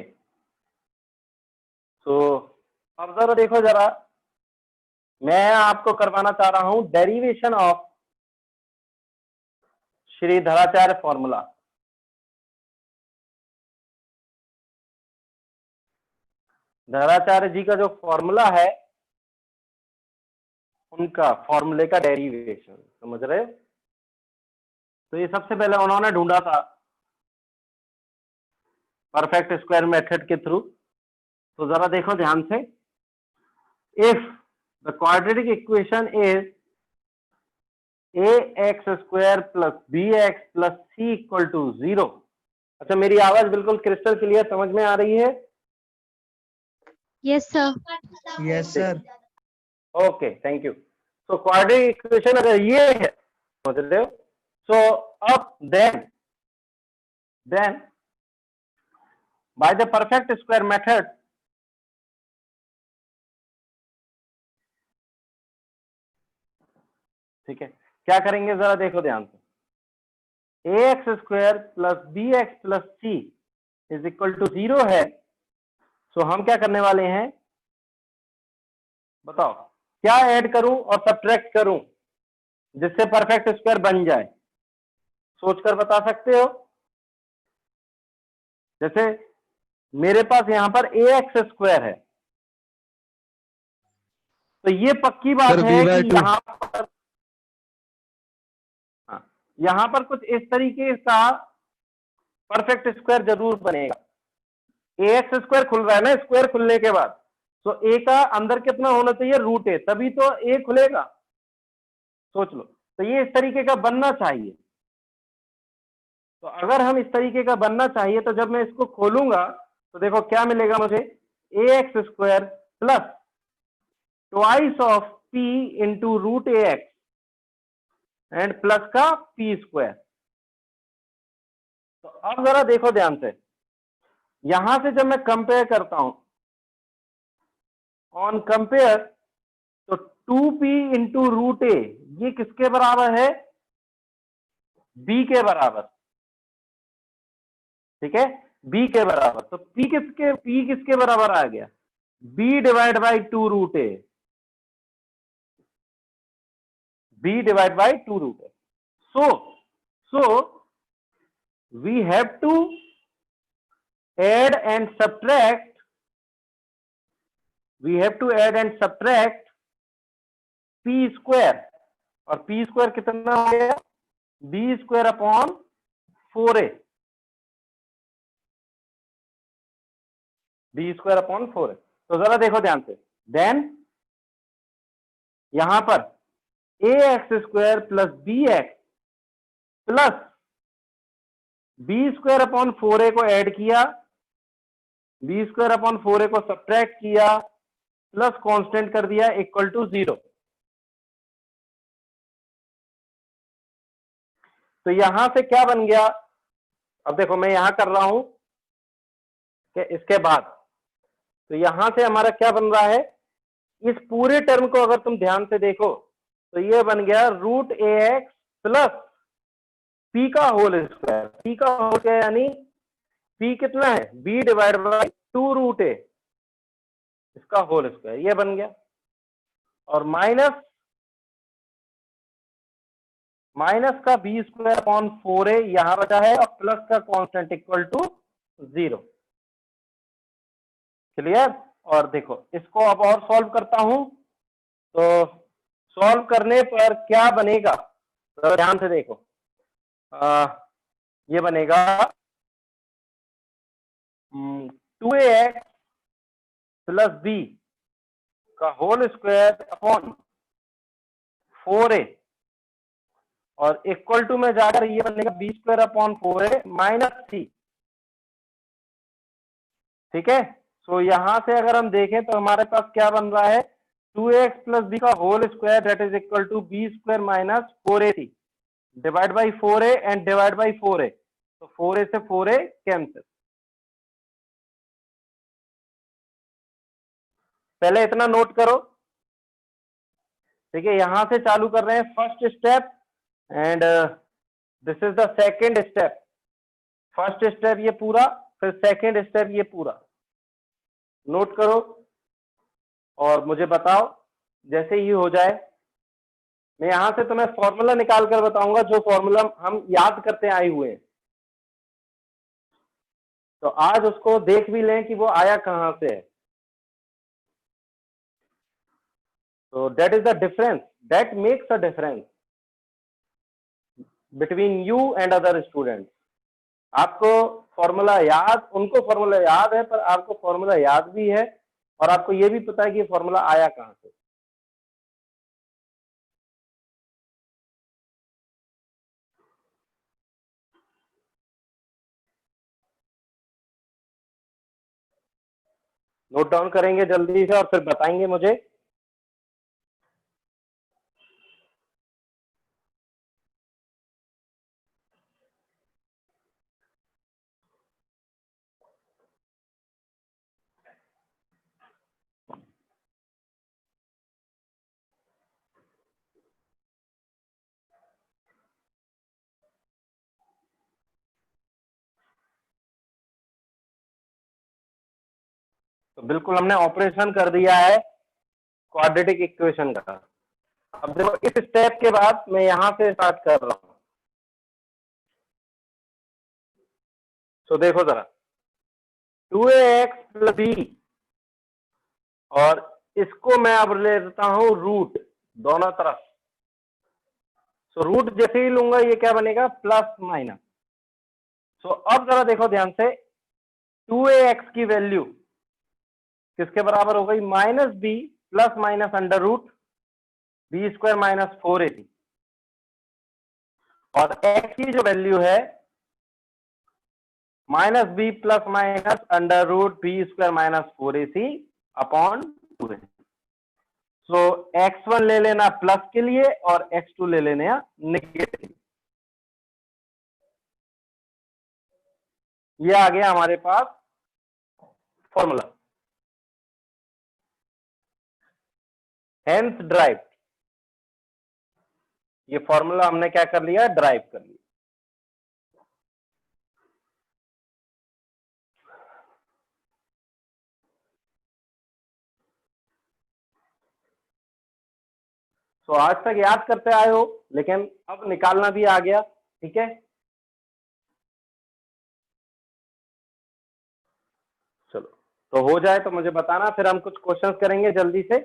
तो अब जरा देखो, जरा मैं आपको करवाना चाह रहा हूं डेरिवेशन ऑफ श्री धराचार्य फॉर्मूला। धराचार्य जी का जो फॉर्मूला है उनका फॉर्मूले का डेरिवेशन, समझ रहे हो? तो ये सबसे पहले उन्होंने ढूंढा था परफेक्ट स्क्वायर मेथड के थ्रू। तो जरा देखो ध्यान से, if the quadratic equation is ax square plus bx plus c equal to 0। अच्छा, मेरी आवाज बिल्कुल क्रिस्टल क्लियर समझ में आ रही है? Yes, sir. Yes, sir. Okay, thank you. So quadratic equation अगर ये है, समझ रहे हो? सो अब then by the perfect square method, ठीक है, क्या करेंगे जरा देखो ध्यान से, ax square plus bx plus c is equal to 0 है। सो हम क्या करने वाले हैं, बताओ क्या ऐड करूं और सब्ट्रैक्ट करूं जिससे परफेक्ट स्क्वायर बन जाए? सोचकर बता सकते हो? जैसे मेरे पास यहां पर ax स्क्वायर है, तो ये पक्की बात Sir, है b/2. कि यहां पर कुछ इस तरीके का परफेक्ट स्क्वायर जरूर बनेगा। ax स्क्वायर खुल रहा है ना, स्क्वायर खुलने के बाद तो a का अंदर कितना होना चाहिए, रूट a, तभी तो a खुलेगा। सोच लो, तो ये इस तरीके का बनना चाहिए। तो अगर हम इस तरीके का बनना चाहिए तो जब मैं इसको खोलूंगा तो देखो क्या मिलेगा मुझे, ax square plus twice of p into root ax and plus का p स्क्वायर। तो अब जरा देखो ध्यान से, यहां से जब मैं कंपेयर करता हूं ऑन कंपेयर, तो 2p इंटू रूट ए ये किसके बराबर है, b के बराबर। ठीक है, b के बराबर, तो p किसके बराबर आ गया, b divide by 2 root a, b divide by 2 root a. so we have to add and subtract we have to add and subtract p square, और पी स्क्वायर कितना हो गया, b square upon 4a, b square upon 4a। तो जरा देखो ध्यान से, then यहां पर a x square plus b x plus b square upon 4a को ऐड किया, बी स्क्वायर अपॉन 4a को सब्ट्रैक्ट किया, प्लस कांस्टेंट कर दिया इक्वल टू 0। तो यहां से क्या बन गया, अब देखो मैं यहां कर रहा हूं कि इसके बाद, तो यहां से हमारा क्या बन रहा है, इस पूरे टर्म को अगर तुम ध्यान से देखो तो ये बन गया रूट ए एक्स प्लस पी का होल स्क्वायर। पी का होल स्क्वायर यानी पी कितना है, बी डिवाइड बाई 2 रूट ए, इसका होल स्क्वायर, ये बन गया। और माइनस का बी स्क्वायर अपॉन 4a यहां बचा है, और प्लस का कांस्टेंट इक्वल टू 0। क्लियर। और देखो इसको अब और सॉल्व करता हूं, तो सॉल्व करने पर क्या बनेगा, तो ध्यान से देखो, ये बनेगा 2ax प्लस बी का होल स्क्वायर अपॉन 4a, और इक्वल टू में जाकर ये बनेगा B square upon 4a minus 3। ठीक है। सो यहां से अगर हम देखें तो हमारे पास क्या बन रहा है, 2x प्लस बी का whole square that is equal to b square minus 4ac divide by 4a and divide by 4a, तो 4a से 4a कैंसिल। पहले इतना नोट करो, ठीक है। यहां से चालू कर रहे हैं first step, and this is the second step. First step ये पूरा, फिर सेकेंड स्टेप ये पूरा, नोट करो और मुझे बताओ जैसे ही हो जाए। मैं यहां से तुम्हें फॉर्मूला निकाल कर बताऊंगा, जो फॉर्मूला हम याद करते आए हुए हैं, तो आज उसको देख भी लें कि वो आया कहां से है। तो that is the difference, that makes a difference between you and other students. आपको फॉर्मूला याद, उनको फॉर्मूला याद है, पर आपको फॉर्मूला याद भी है, और आपको यह भी पता है कि फॉर्मूला आया कहां से। नोट डाउन करेंगे जल्दी से और फिर बताएंगे मुझे। तो बिल्कुल हमने ऑपरेशन कर दिया है क्वाड्रेटिक इक्वेशन का। अब देखो इस स्टेप के बाद मैं यहां से स्टार्ट कर रहा हूं। तो देखो जरा, 2ax प्लस बी, और इसको मैं अब ले लेता हूं रूट दोनों तरफ। सो रूट जैसे ही लूंगा ये क्या बनेगा, प्लस माइनस। सो अब जरा देखो ध्यान से, 2ax की वैल्यू किसके बराबर हो गई, minus B plus minus under root B square minus 4ac, और x की जो वैल्यू है minus B plus minus under root B square minus 4ac upon 2a। So x1 ले लेना प्लस के लिए और x2 ले लेना नेगेटिव। ये आ गया हमारे पास फॉर्मूला, हेंस ड्राइव। ये फॉर्मूला हमने क्या कर लिया, ड्राइव कर लिया। तो आज तक याद करते आए हो, लेकिन अब निकालना भी आ गया। ठीक है, चलो तो हो जाए तो मुझे बताना, फिर हम कुछ क्वेश्चंस करेंगे जल्दी से।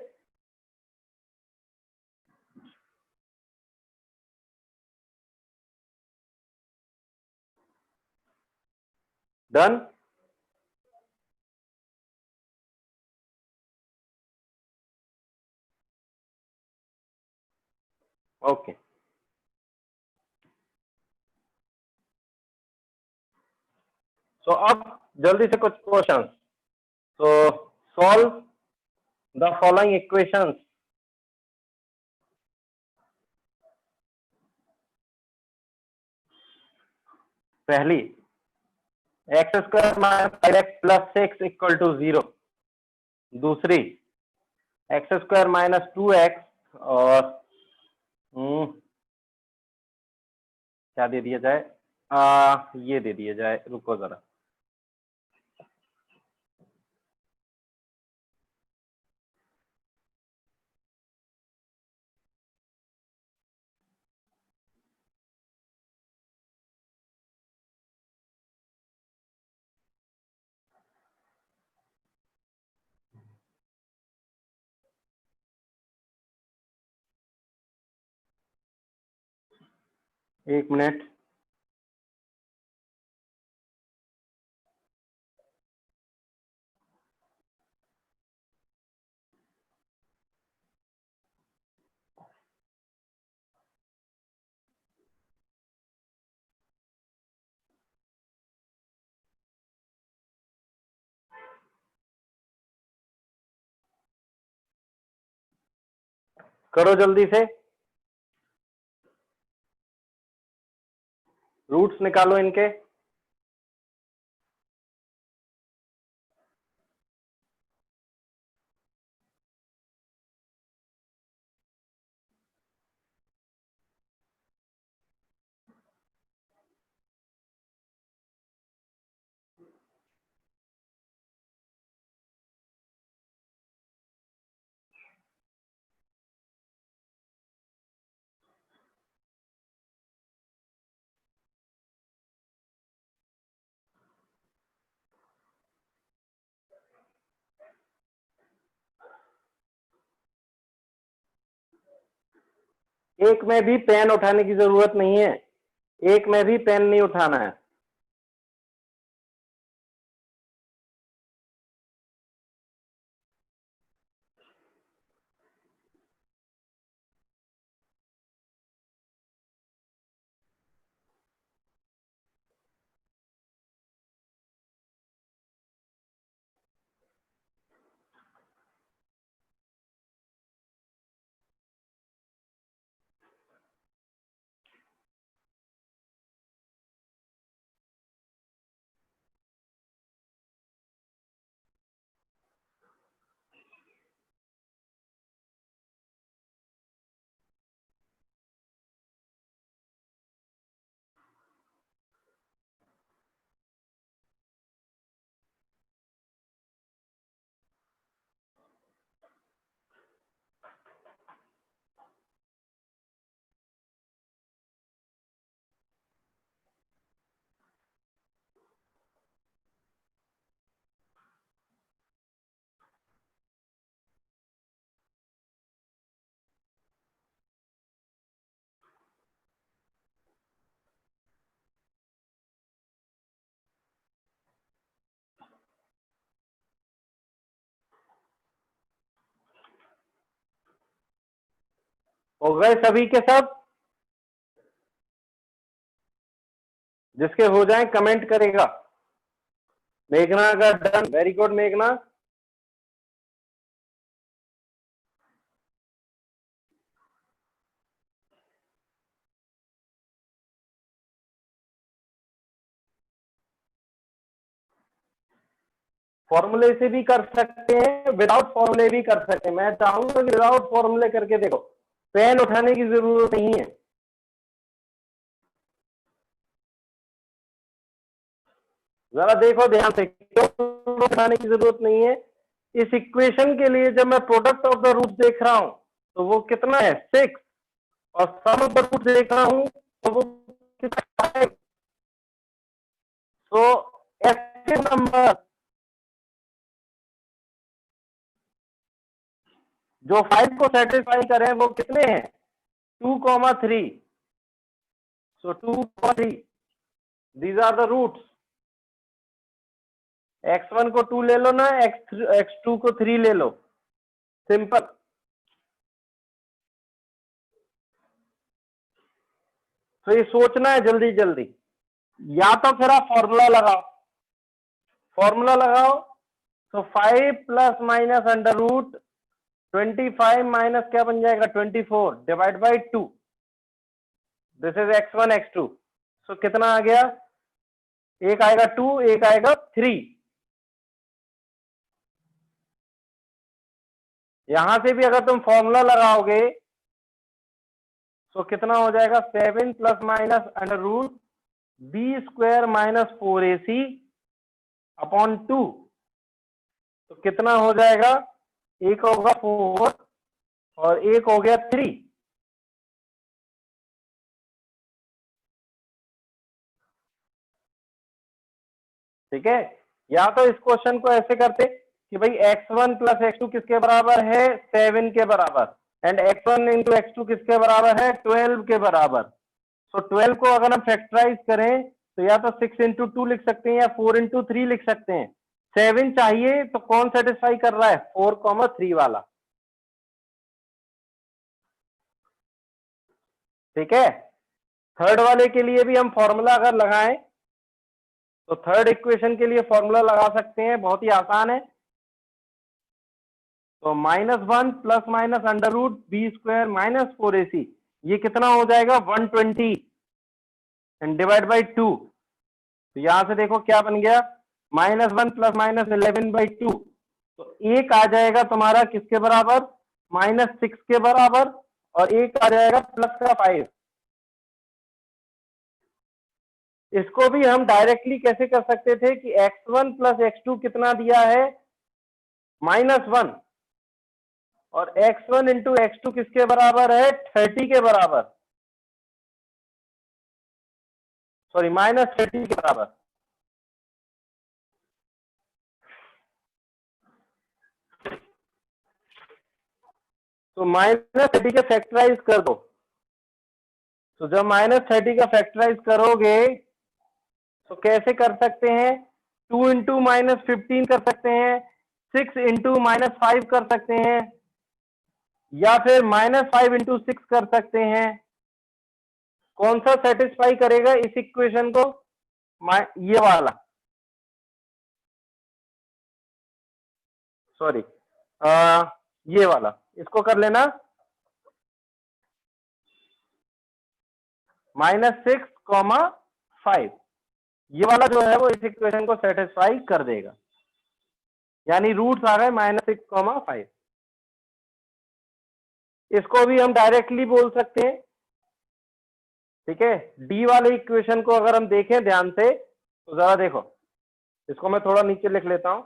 डन? ओके, तो अब जल्दी से कुछ क्वेश्चंस। तो सॉल्व द फॉलोइंग इक्वेशंस। पहली, x square minus 5x plus 6 equal to 0। दूसरी, एक्स स्क्वायर माइनस 2x और क्या दे दिया जाए, ये दे दिया जाए, रुको जरा। एक मिनट, करो जल्दी से, रूट्स निकालो इनके। एक में भी पेन उठाने की जरूरत नहीं है, एक में भी पेन नहीं उठाना है। हो गए सभी के सब? जिसके हो जाए कमेंट करेगा। मेघना अगर डन, वेरी गुड मेघना। फॉर्मूले से भी कर सकते हैं, विदाउट फॉर्मूले भी कर सकते हैं। मैं चाहूंगा कि विदाउट फॉर्मूले करके देखो, पेन उठाने की जरूरत नहीं है। जरा देखो ध्यान से, क्यों उठाने की जरूरत नहीं है। इस इक्वेशन के लिए जब मैं प्रोडक्ट ऑफ द रूट देख रहा हूं तो वो कितना है, 6, और सम ऑफ द रूट देख रहा हूं तो वो कितना है। तो ऐसे नंबर जो 5 को सेटिस्फाई करें वो कितने हैं 2,3. So 2,3 these are the roots. x1 को 2 ले लो ना, x2 को 3 ले लो, सिंपल. तो ये सोचना है जल्दी जल्दी. या तो फिर आप फॉर्मूला लगाओ. तो 5 plus minus under root 25 minus क्या बन जाएगा 24 divide by 2. This is x1 x2. So कितना आ गया, एक आएगा 2, एक आएगा 3. यहां से भी अगर तुम फॉर्मूला लगाओगे तो कितना हो जाएगा 7 plus minus under root B square minus 4ac upon 2. तो कितना हो जाएगा, एक होगा 4 और एक हो गया 3. ठीक है. या तो इस क्वेश्चन को ऐसे करते कि भाई x1 प्लस x2 किसके बराबर है 7 के बराबर, एंड x1 इंटू x2 किसके बराबर है 12 के बराबर. सो 12 को अगर हम फैक्टराइज करें तो या तो 6 इंटू 2 लिख सकते हैं या 4 इंटू 3 लिख सकते हैं. 7 चाहिए तो कौन सेटिस्फाई कर रहा है 4,3 वाला. ठीक है. थर्ड वाले के लिए भी हम फॉर्मूला अगर लगाएं तो थर्ड इक्वेशन के लिए फॉर्मूला लगा सकते हैं, बहुत ही आसान है. तो -1 plus minus under root B square minus 4ac, ये कितना हो जाएगा 120 एंड डिवाइड बाई 2. तो यहां से देखो क्या बन गया -1 प्लस माइनस 11/2. तो एक आ जाएगा तुम्हारा किसके बराबर -6 के बराबर, और एक आ जाएगा प्लस का 5. इसको भी हम डायरेक्टली कैसे कर सकते थे कि x1 प्लस x2 कितना दिया है -1, और x1 इंटू x2 किसके बराबर है 30 के बराबर, सॉरी -30 के बराबर. तो -30 का फैक्टराइज कर दो. तो जब -30 का फैक्टराइज करोगे तो कैसे कर सकते हैं 2 इंटू -15 कर सकते हैं, 6 इंटू -5 कर सकते हैं, या फिर -5 इंटू 6 कर सकते हैं. कौन सा सेटिस्फाई करेगा इस इक्वेशन को, ये वाला, सॉरी ये वाला. इसको कर लेना -6,5. ये वाला जो है वो इस इक्वेशन को सेटिस्फाई कर देगा, यानी रूट्स आ गए -6,5. इसको भी हम डायरेक्टली बोल सकते हैं. ठीक है. डी वाले इक्वेशन को अगर हम देखें ध्यान से तो जरा देखो, इसको मैं थोड़ा नीचे लिख लेता हूं.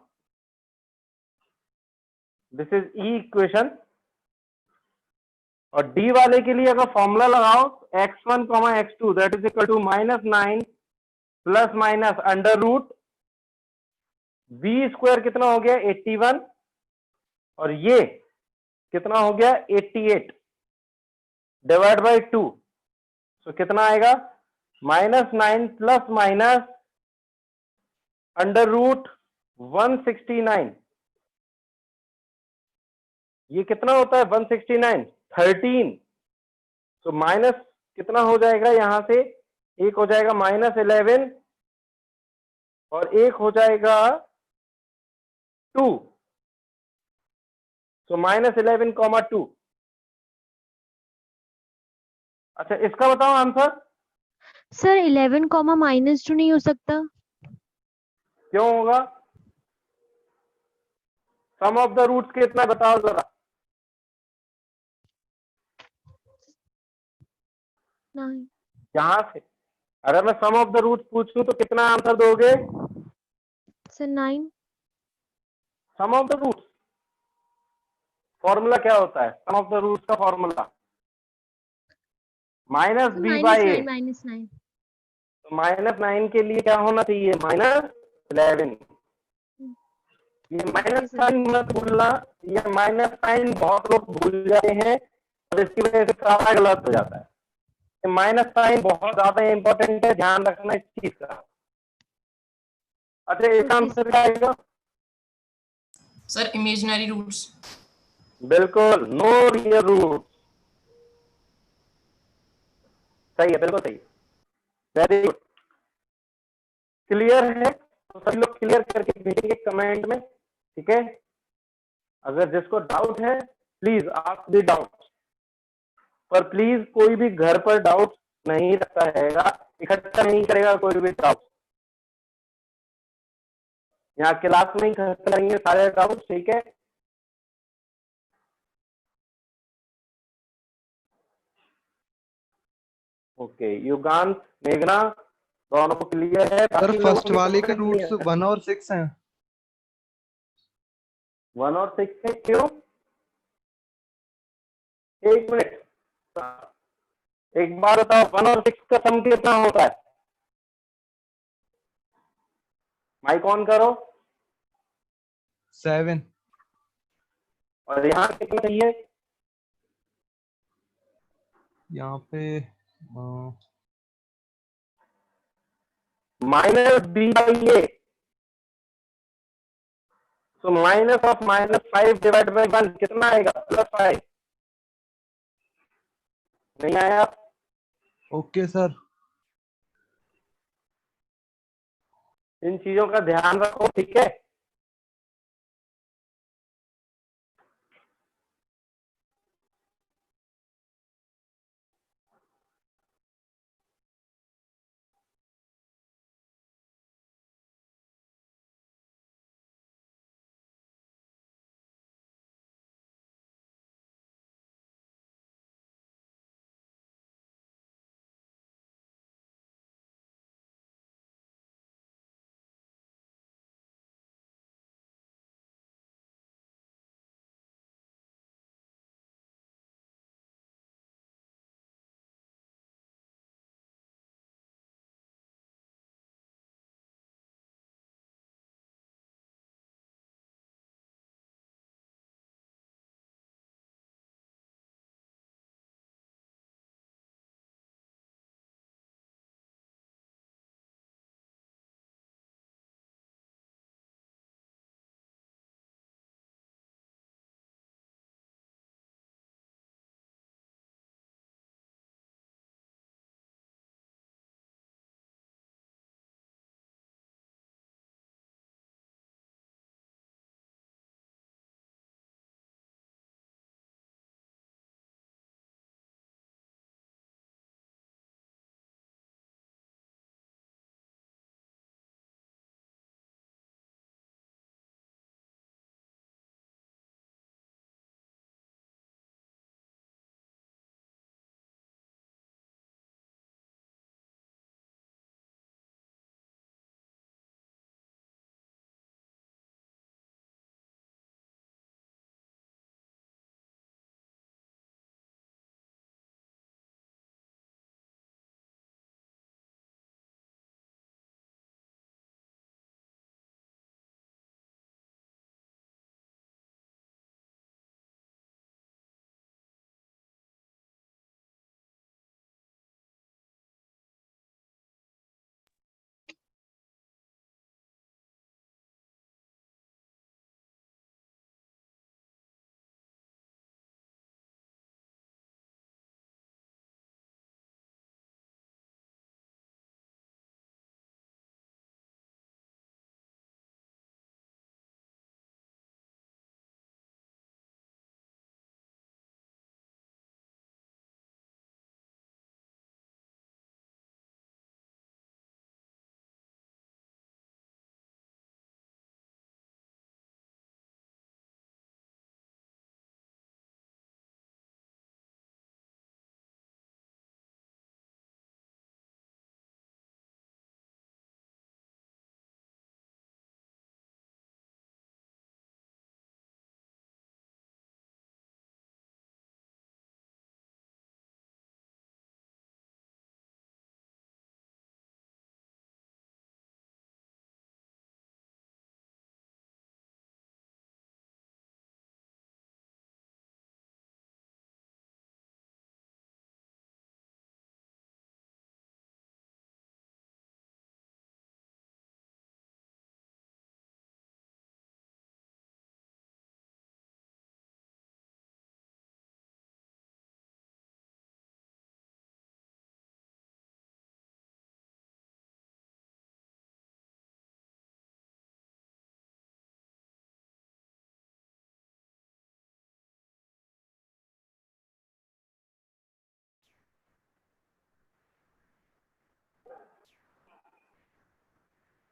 दिस इज ई इक्वेशन, और डी वाले के लिए अगर फॉर्मूला लगाओ x1, x2 that is equal to -9 plus minus under root B square कितना हो गया 81, और ये कितना हो गया 88 डिवाइड बाई 2. तो कितना आएगा -9 प्लस माइनस अंडर रूट 169. ये कितना होता है 169 13. तो माइनस कितना हो जाएगा यहां से, एक हो जाएगा -11 और एक हो जाएगा 2. तो -11,2. अच्छा इसका बताओ आंसर. सर 11 कॉमा -2 नहीं हो सकता. क्यों होगा, सम ऑफ द रूट्स कितना बताओ जरा. नहीं. यहां से अगर मैं सम ऑफ द रूट्स पूछूं तो कितना आंसर दोगे, sir 9. Sum of the roots. Formula क्या होता है सम ऑफ द रूट्स का फॉर्मूला -b बाई a. -9. तो -9 के लिए क्या होना चाहिए -11. ये माइनस साइन मत भूलना, ये माइनस साइन बहुत लोग भूल जाते हैं और इसकी वजह से सारा गलत हो जाता है। ये माइनस साइन बहुत ज्यादा इंपॉर्टेंट है, ध्यान रखना इस चीज का। अच्छा, इसका Okay, आंसर क्या आएगा? Sir, imaginary roots. बिल्कुल, नो रियल रूट। सही है, बिल्कुल सही है, वेरी गुड। क्लियर है तो सभी लोग क्लियर करके भेजेंगे कमेंट में, ठीक है। अगर जिसको डाउट है प्लीज आस्क द डाउट, पर प्लीज कोई भी घर पर डाउट नहीं रखता रहेगा, इकट्ठा नहीं करेगा कोई भी डाउट। यहाँ क्लास में ही खत्म करेंगे सारे डाउट, ठीक है। ओके, युगांत, मेघना, दोनों को क्लियर है? सर बाकी फर्स्ट लोगों वाले को के नहीं रूट्स clear है? 1 और 6 हैं। 1 और 6 है, क्यों? एक मिनट, एक बार बताओ, 1 और 6 का सम कितना होता है? माइक ऑन करो। 7। और यहाँ कितना चाहिए? यहाँ पे माइनस बी बाई ए, तो माइनस ऑफ -5 डिवाइड बाई 1 कितना आएगा? +5। नहीं आया? Okay sir. इन चीजों का ध्यान रखो, ठीक है।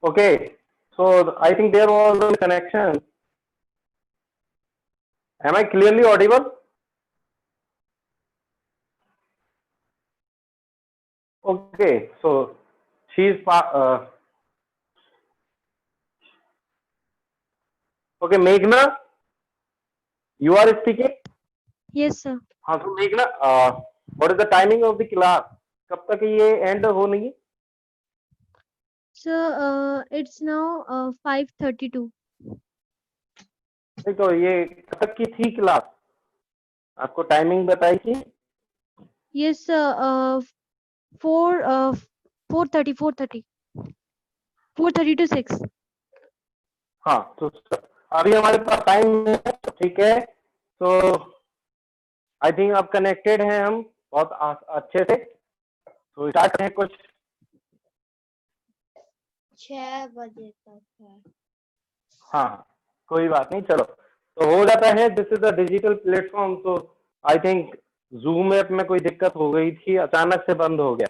Okay, so I think there was a connection. Am I clearly audible? Okay, so she is okay, Meghna, you are speaking. Yes, sir. हाँ, तो मेघना, what is the timing of the class? कब तक ये end होनी? So it's now 5:32. नहीं, तो ये कब तक की थी क्लास? आपको टाइमिंग बताई थी? Yes, sir. 4:30 to 6. हाँ, तो अभी हमारे पास टाइम है, ठीक है, तो आई थिंक अब कनेक्टेड हैं हम बहुत अच्छे से, तो स्टार्ट करें कुछ। 6 बजे तक है। हाँ, कोई बात नहीं, चलो तो हो जाता है। This is the digital platform, तो आई थिंक जूम ऐप में कोई दिक्कत हो गई थी, अचानक से बंद हो गया।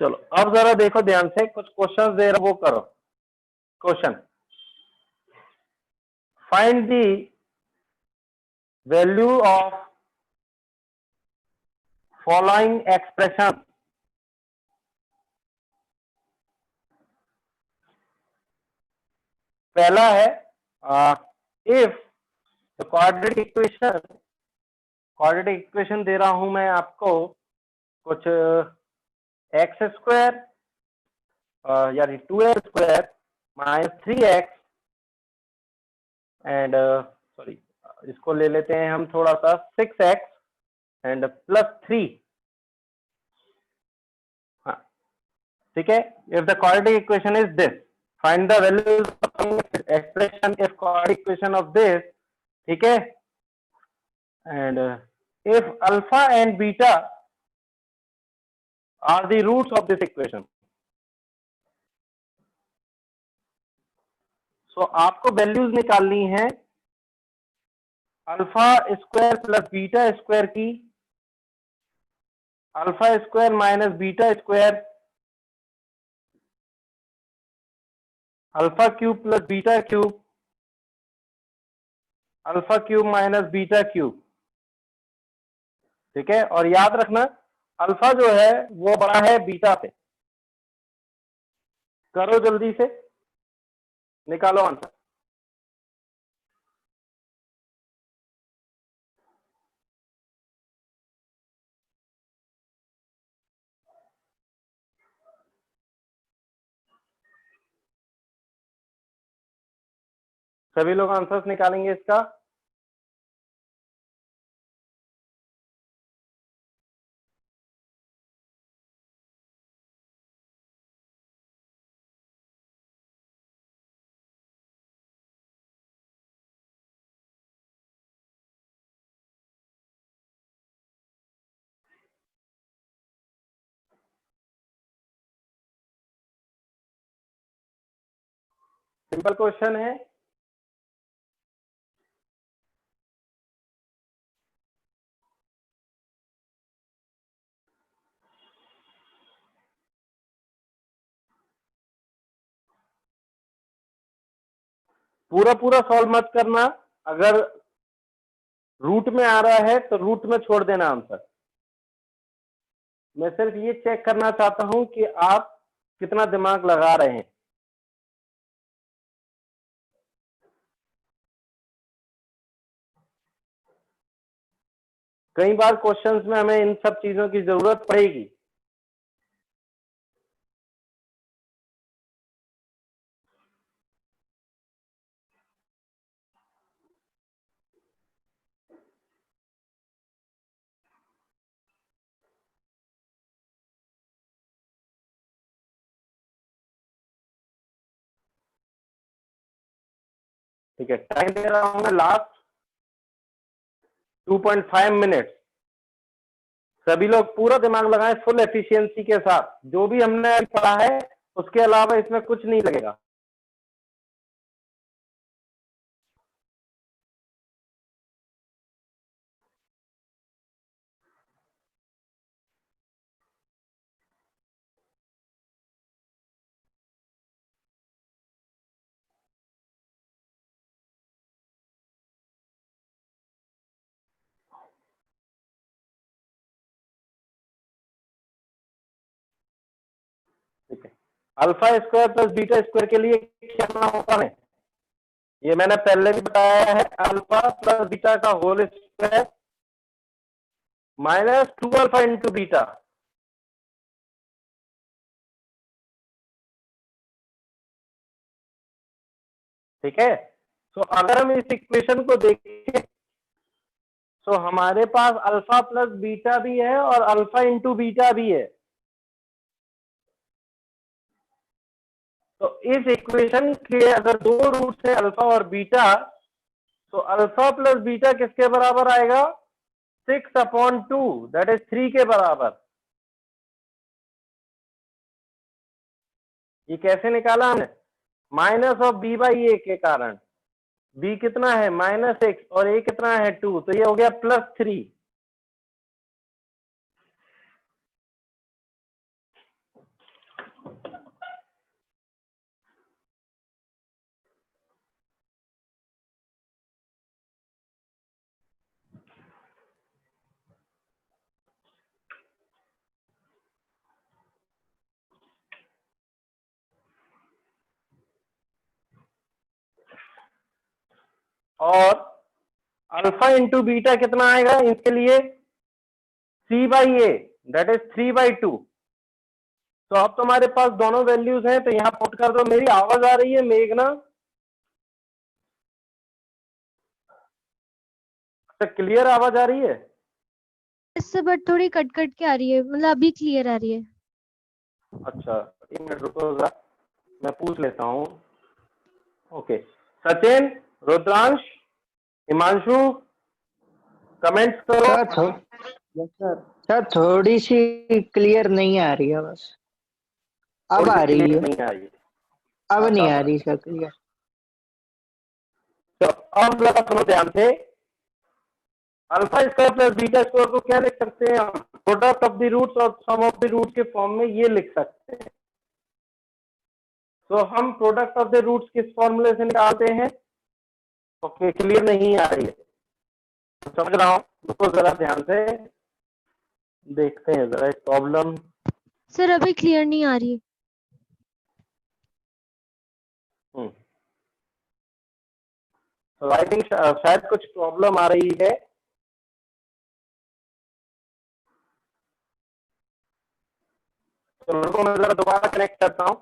चलो अब जरा देखो ध्यान से, कुछ क्वेश्चंस दे रहा, वो करो। Question, find the value of following expression. पहला है इफ क्वाड्रेटिक इक्वेशन दे रहा हूं मैं आपको, कुछ एक्स स्क्वायर यानी 2x² -3x एंड सॉरी, इसको ले लेते हैं हम थोड़ा सा, 6x एंड +3। हाँ, ठीक है। If the quadratic equation is this, find the values of expression if quadratic equation of this, ठीक है। And if alpha and beta are the roots of this equation. So आपको वैल्यूज निकालनी है alpha square plus beta square की, alpha square minus beta square, alpha cube plus beta cube, alpha cube minus beta cube, ठीक है। और याद रखना alpha जो है वो बड़ा है बीटा से। करो जल्दी से, निकालो आंसर। सभी लोग आंसर्स निकालेंगे इसका? सिंपल क्वेश्चन है। पूरा पूरा सॉल्व मत करना, अगर रूट में आ रहा है तो रूट में छोड़ देना आंसर। मैं सिर्फ ये चेक करना चाहता हूं कि आप कितना दिमाग लगा रहे हैं। कई बार क्वेश्चंस में हमें इन सब चीजों की जरूरत पड़ेगी। ठीक है, टाइम दे रहा हूं मैं लास्ट 2.5 मिनट। सभी लोग पूरा दिमाग लगाएं फुल एफिशिएंसी के साथ। जो भी हमने पढ़ा है उसके अलावा इसमें कुछ नहीं लगेगा। ठीक है, alpha square plus beta square के लिए क्या करना होता है, ये मैंने पहले भी बताया है, अल्फा प्लस बीटा का whole square minus 2 alpha into beta. ठीक है, तो अगर हम इस इक्वेशन को देखें तो हमारे पास अल्फा प्लस बीटा भी है और अल्फा इंटू बीटा भी है। तो इस इक्वेशन के अगर दो रूट्स है अल्फा और बीटा, तो अल्फा प्लस बीटा किसके बराबर आएगा, 6/2, दैट इज 3 के बराबर। ये कैसे निकाला हमने, माइनस ऑफ बी बाई ए के कारण। b कितना है -6 और a कितना है 2, तो ये हो गया +3। और अल्फा इंटू बीटा कितना आएगा इसके लिए, c/a दैट इज 3/2। तो अब तुम्हारे पास दोनों वैल्यूज हैं, तो यहां पुट कर दो। मेरी आवाज आ रही है मेघना, क्लियर आवाज आ रही है? इससे बट थोड़ी कट कट के आ रही है, मतलब अभी क्लियर आ रही है। अच्छा, 1 मिनट रुको जरा, मैं पूछ लेता हूँ। ओके, सचिन, रुद्रांश, हिमांशु, कमेंट्स करो। सर थोड़ी सी क्लियर नहीं आ रही है बस, अब आ रही है, नहीं आ रही है। अब अच्छा, नहीं आ रही सर क्लियर। तो अब जरा सुनो ध्यान से, alpha square plus beta square को क्या लिख सकते हैं हम, प्रोडक्ट ऑफ द रूट्स और सम ऑफ द रूट्स के फॉर्म में ये लिख सकते हैं। तो हम प्रोडक्ट ऑफ द रूट्स किस फॉर्मूले से निकालते हैं? ओके, क्लियर नहीं आ रही है, समझ रहा हूँ, उसको जरा ध्यान से देखते हैं जरा एक प्रॉब्लम। सर अभी क्लियर नहीं आ रही है। तो आई थिंक शायद कुछ प्रॉब्लम आ रही है। तो लड़कों मैं जरा दोबारा कनेक्ट करता हूँ।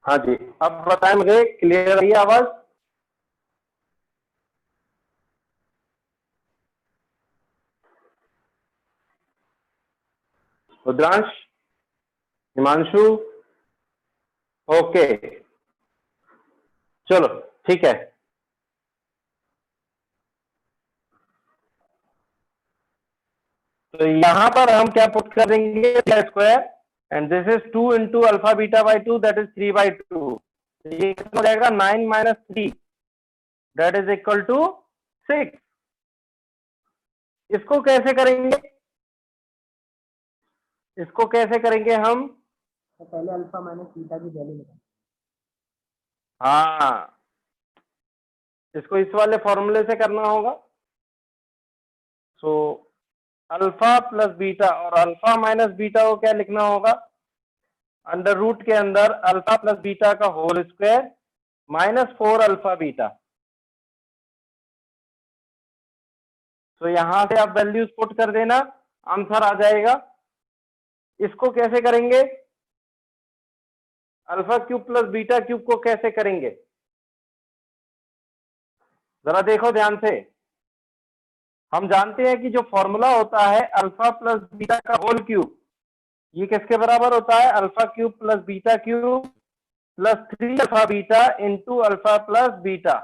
हाँ जी, अब बताएं मुझे, क्लियर रही आवाज? रुद्रांश, हिमांशु, ओके, चलो ठीक है। तो यहां पर हम क्या पुट करेंगे, square and this is 2 into alpha beta by 2 that is 3/2। ये कितना हो जाएगा, 9 minus 3 that is equal to 6। इसको कैसे करेंगे, इसको कैसे करेंगे हम, तो पहले अल्फा माइनस बीटा की वैल्यू निकाल। हाँ, इसको इस वाले फॉर्मूले से करना होगा। सो अल्फा प्लस बीटा और अल्फा माइनस बीटा को क्या लिखना होगा, अंडर रूट के अंदर अल्फा प्लस बीटा का होल स्क्वायर -4 अल्फा बीटा। तो यहां से आप वैल्यूज पुट कर देना, आंसर आ जाएगा। इसको कैसे करेंगे, alpha cube plus beta cube को कैसे करेंगे, जरा देखो ध्यान से। हम जानते हैं कि जो फॉर्मूला होता है अल्फा प्लस बीटा का होल क्यूब, ये किसके बराबर होता है, alpha cube plus beta cube plus 3 alpha beta into alpha plus beta.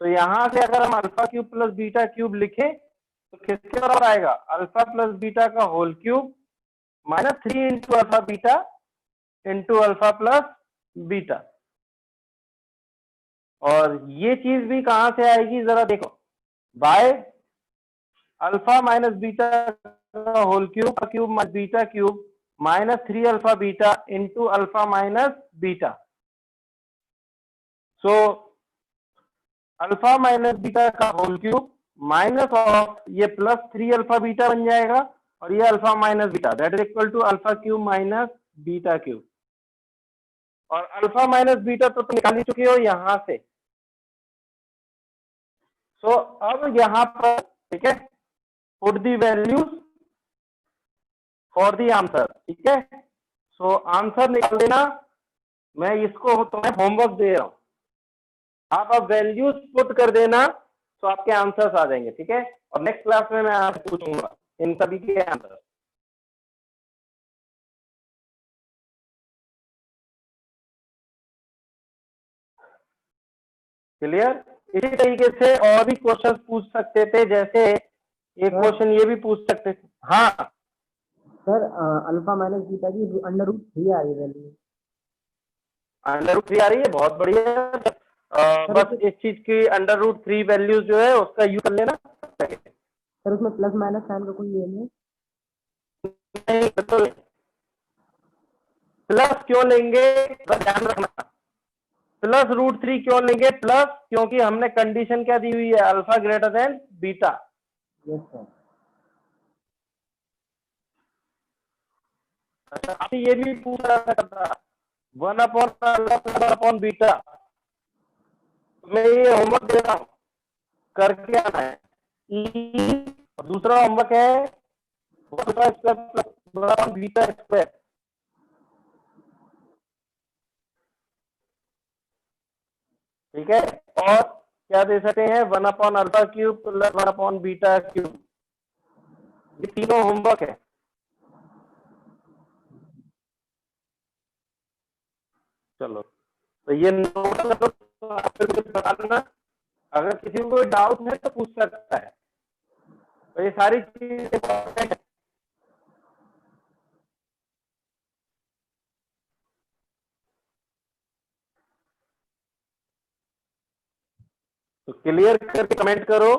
तो यहां से अगर हम alpha cube plus beta cube लिखें तो किसके बराबर आएगा, अल्फा प्लस बीटा का whole cube minus 3 into alpha beta into alpha plus beta. और ये चीज भी कहां से आएगी जरा देखो, बाय अल्फा माइनस बीटा का whole cube minus beta cube minus 3 alpha beta into alpha minus beta. So alpha minus beta का होल क्यूब माइनस ऑफ ये प्लस 3 अल्फा बीटा बन जाएगा, और ये alpha minus beta, that is equal to alpha cube minus beta cube. और alpha minus beta तो तुम निकाल ही चुके हो यहां से। सो अब यहां पर ठीक है, put the values for the answer, ठीक है। सो आंसर निकाल देना, मैं इसको तुम्हें होमवर्क दे रहा हूं, आप अब वैल्यूज पुट कर देना तो आपके आंसर्स आ जाएंगे, ठीक है। और नेक्स्ट क्लास में मैं आपसे पूछूंगा इन सभी के आंसर। क्लियर। इसी तरीके से और भी क्वेश्चन पूछ सकते थे, जैसे एक क्वेश्चन ये भी पूछ सकते थे। हाँ सर अल्फा माइनस बीटा की अंडर रूट 3 आ रही है वैल्यू। अंडर रूट 3 आ रही है, बहुत बढ़िया। बस इस चीज की अंडर रूट 3 वैल्यूज जो है उसका यूज कर लेना। सर उसमें प्लस माइनस साइन का कोई नियम है? नहीं, बिल्कुल प्लस क्यों लेंगे, ध्यान रखना। प्लस रूट 3 क्यों लेंगे, प्लस क्योंकि हमने कंडीशन क्या दी हुई है, alpha greater than beta. Yes sir. अच्छा, आप ये भी पूछ रहा था 1/अपॉन बीटा। मैं ये होमवर्क दे रहा हूं, करके आना है। और दूसरा होमवर्क है बीटा स्क्वायर। ठीक है, और क्या दे सकते हैं, 1/अल्फा क्यूब प्लस 1/बीटा क्यूब। ये तीनों होमवर्क है। चलो, तो ये नोट कर लो, तो आपको कुछ बताना, अगर किसी को कोई डाउट है तो पूछ सकता है। तो ये सारी चीजें तो क्लियर करके कमेंट करो,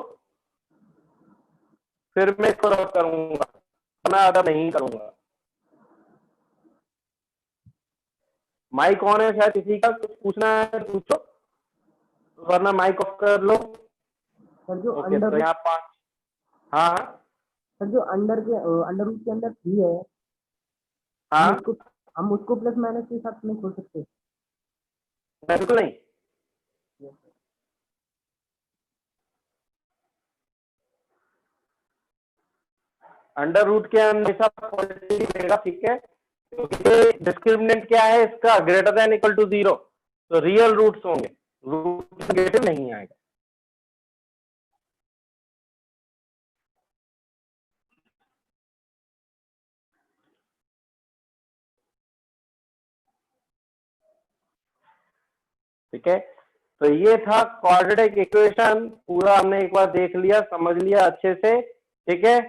फिर मैं इसको रॉक करूंगा, मैं आधा नहीं करूंगा। माइक ऑन है, शायद किसी का कुछ पूछना है पूछो, वरना माइक ऑफ कर लो। सर जो ओके, अंडर तो यहाँ 5। हाँ सर जो अंडर रूट के अंदर 3 है, हाँ, हम उसको प्लस माइनस के साथ नहीं खोल सकते? बिल्कुल नहीं। अंडर रूट के हमेशा पॉजिटिव रहेगा, ठीक है, क्योंकि डिस्क्रिमिनेंट क्या है इसका, ग्रेटर देन इक्वल टू 0, तो रियल रूट्स होंगे, रूट नेगेटिव नहीं आएगा। ठीक है, तो ये था क्वाड्रेटिक इक्वेशन, पूरा हमने एक बार देख लिया, समझ लिया अच्छे से। ठीक है,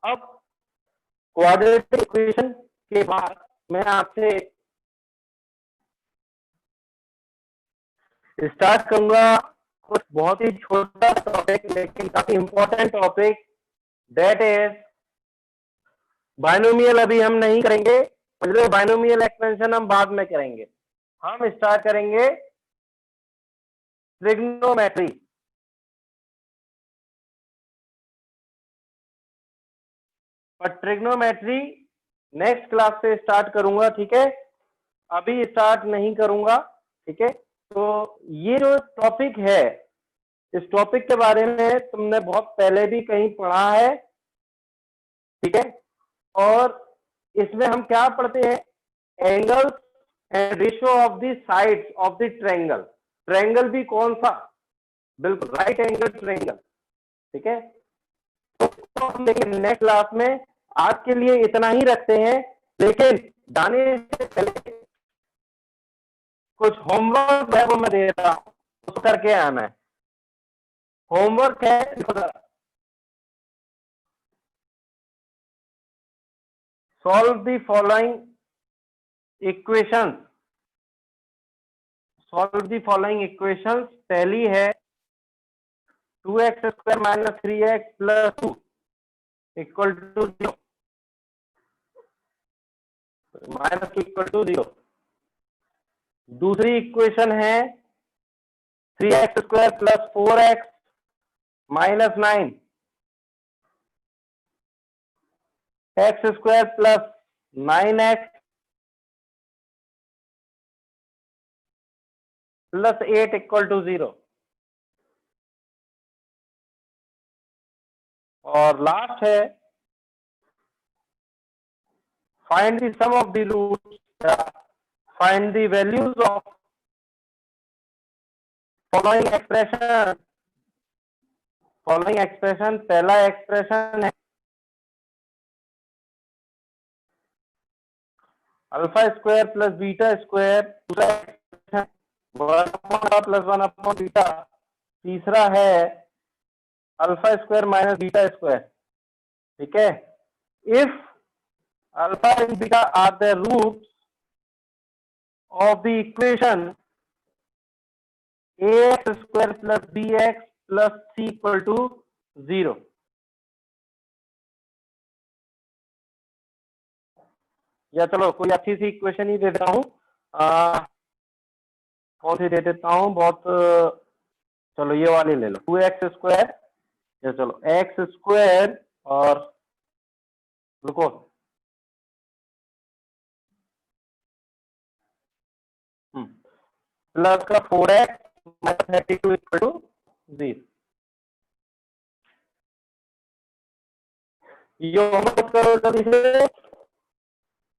अब क्वाड्रेटिक इक्वेशन के बाद मैं आपसे स्टार्ट करूंगा कुछ बहुत ही छोटा टॉपिक, लेकिन काफी important topic, that is binomial. अभी हम नहीं करेंगे, बायनोमियल एक्सपेंशन हम बाद में करेंगे। हम स्टार्ट करेंगे ट्रिग्नोमेट्री। पर ट्रिग्नोमेट्री नेक्स्ट क्लास से स्टार्ट करूंगा, ठीक है, अभी स्टार्ट नहीं करूंगा। ठीक है, तो ये जो टॉपिक है इस टॉपिक के बारे में तुमने बहुत पहले भी कहीं पढ़ा है, ठीक है। और इसमें हम क्या पढ़ते हैं, angles and ratio of the sides of the triangle. Triangle भी कौन सा, बिल्कुल राइट एंगल ट्रायंगल, ठीक है। तो हम देखेंगे नेक्स्ट क्लास में। आज के लिए इतना ही रखते हैं, लेकिन जाने से पहले कुछ होमवर्क है वो मैं दे रहा हूं, उसको करके आना है। होमवर्क है, solve the following equations. Solve the following equations. पहली है 2x² - 3x + 2 = 0, -2 = 0। दूसरी इक्वेशन है 3x² + 4x - 9 x² + 9x + 8 = 0। और लास्ट है find the sum of the roots, find the values of following expression। following expression, पहला expression है α² + β², दूसरा expression 1/α + 1/β, तीसरा है α² - β², ठीक है। If alpha and beta are the roots of the equation ax² + bx + c = 0। या चलो कोई अच्छी सी इक्वेशन ही दे देता हूं, कौन सी दे देता हूं, बहुत, चलो ये वाली ले लो, 2x², या चलो x² और रुको, प्लस का 4x - 32 = 0। ये होमवर्क करो जल्दी से।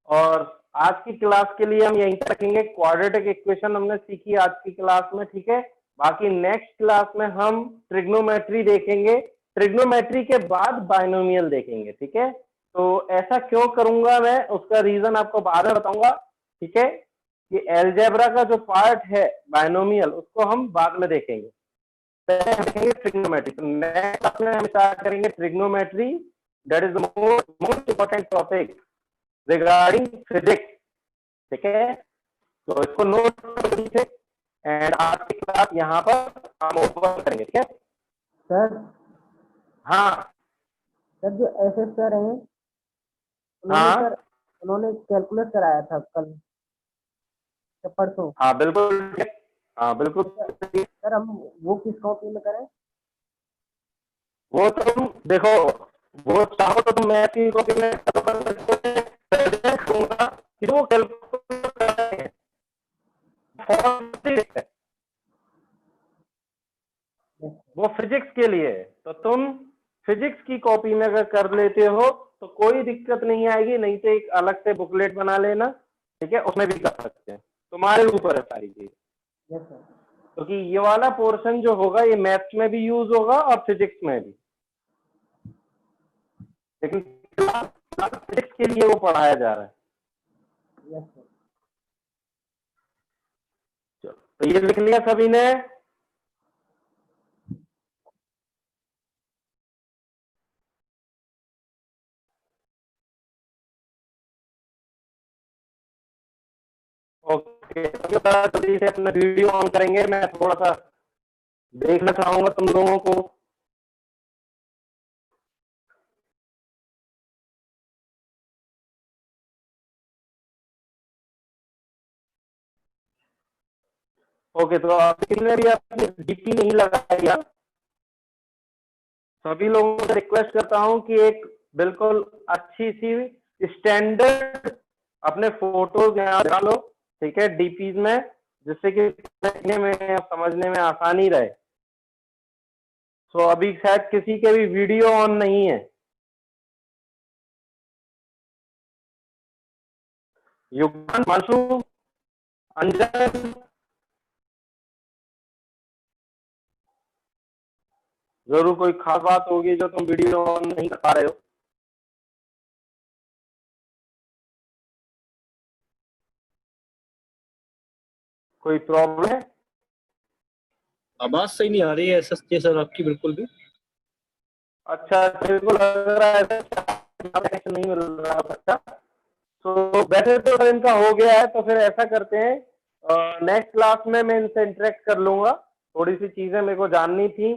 और आज की क्लास के लिए हम यहीं तक रखेंगे। क्वाड्रेटिक इक्वेशन हमने सीखी आज की क्लास में, ठीक है। बाकी नेक्स्ट क्लास में हम ट्रिग्नोमेट्री देखेंगे, ट्रिग्नोमेट्री के बाद बाइनोमियल देखेंगे, ठीक है। तो ऐसा क्यों करूंगा मैं, उसका रीजन आपको बाद में बताऊंगा, ठीक है। ये अलजेब्रा का जो पार्ट है बाइनोमियल, उसको हम बाद में देखेंगे, पहले हम देखेंगे ट्रिग्नोमेट्री। तो नेक्स्ट क्लास में हम स्टार्ट करेंगे trigonometry, that is the most important topic regarding physics, ठीक है। तो इसको नोट कर लीजिए एंड आज की क्लास यहाँ पर हम ओवर करेंगे, ठीक है। सर हाँ सर जो एसएस सर हैं हाँ सर उन्होंने कैलकुलेट कराया था कल या परसों। हाँ बिल्कुल, हाँ बिल्कुल। सर हम वो किस कॉपी में करें? वो तुम देखो, वो चाहो तो तुम मैथ की कॉपी में कर सकते हैं, दूंगा कि वो कैलकुलेट करेंगे, वो फिजिक्स के लिए है। तो तुम फिजिक्स की कॉपी में अगर कर लेते हो तो कोई दिक्कत नहीं आएगी, नहीं तो एक अलग से बुकलेट बना लेना, ठीक है, उसमें भी कर सकते हैं, तुम्हारे ऊपर है सारी चीज। Yes sir. क्योंकि ये वाला पोर्शन जो होगा ये मैथ्स में भी यूज होगा और फिजिक्स में भी, लेकिन फिजिक्स के लिए वो पढ़ाया जा रहा है। Yes sir. चलो तो ये लिख लिया सभी ने। ओके, जल्दी से अपना वीडियो ऑन करेंगे, मैं थोड़ा सा देखना चाहूंगा तुम लोगों को। ओके, तो आपने भी अपनी डीपी नहीं लगाया, सभी लोगों से रिक्वेस्ट करता हूं कि एक बिल्कुल अच्छी सी स्टैंडर्ड अपने फोटोज यहाँ डालो, ठीक है, डीपीज में, जिससे कि देखने में समझने में आसानी रहे। सो अभी शायद किसी के भी वीडियो ऑन नहीं है। युगन, मानसू, अंजन, जरूर कोई खास बात होगी जो तुम वीडियो ऑन नहीं कर पा रहे हो। कोई प्रॉब्लम है? आवाज सही नहीं आ रही है सच्चे सर आपकी बिल्कुल भी। अच्छा, बिल्कुल लग रहा है कनेक्शन नहीं मिल रहा है। अच्छा, तो वैसे तो इनका हो गया है, तो फिर ऐसा करते हैं नेक्स्ट क्लास में मैं इनसे इंटरेक्ट कर लूंगा। थोड़ी सी चीजें मेरे को जाननी थी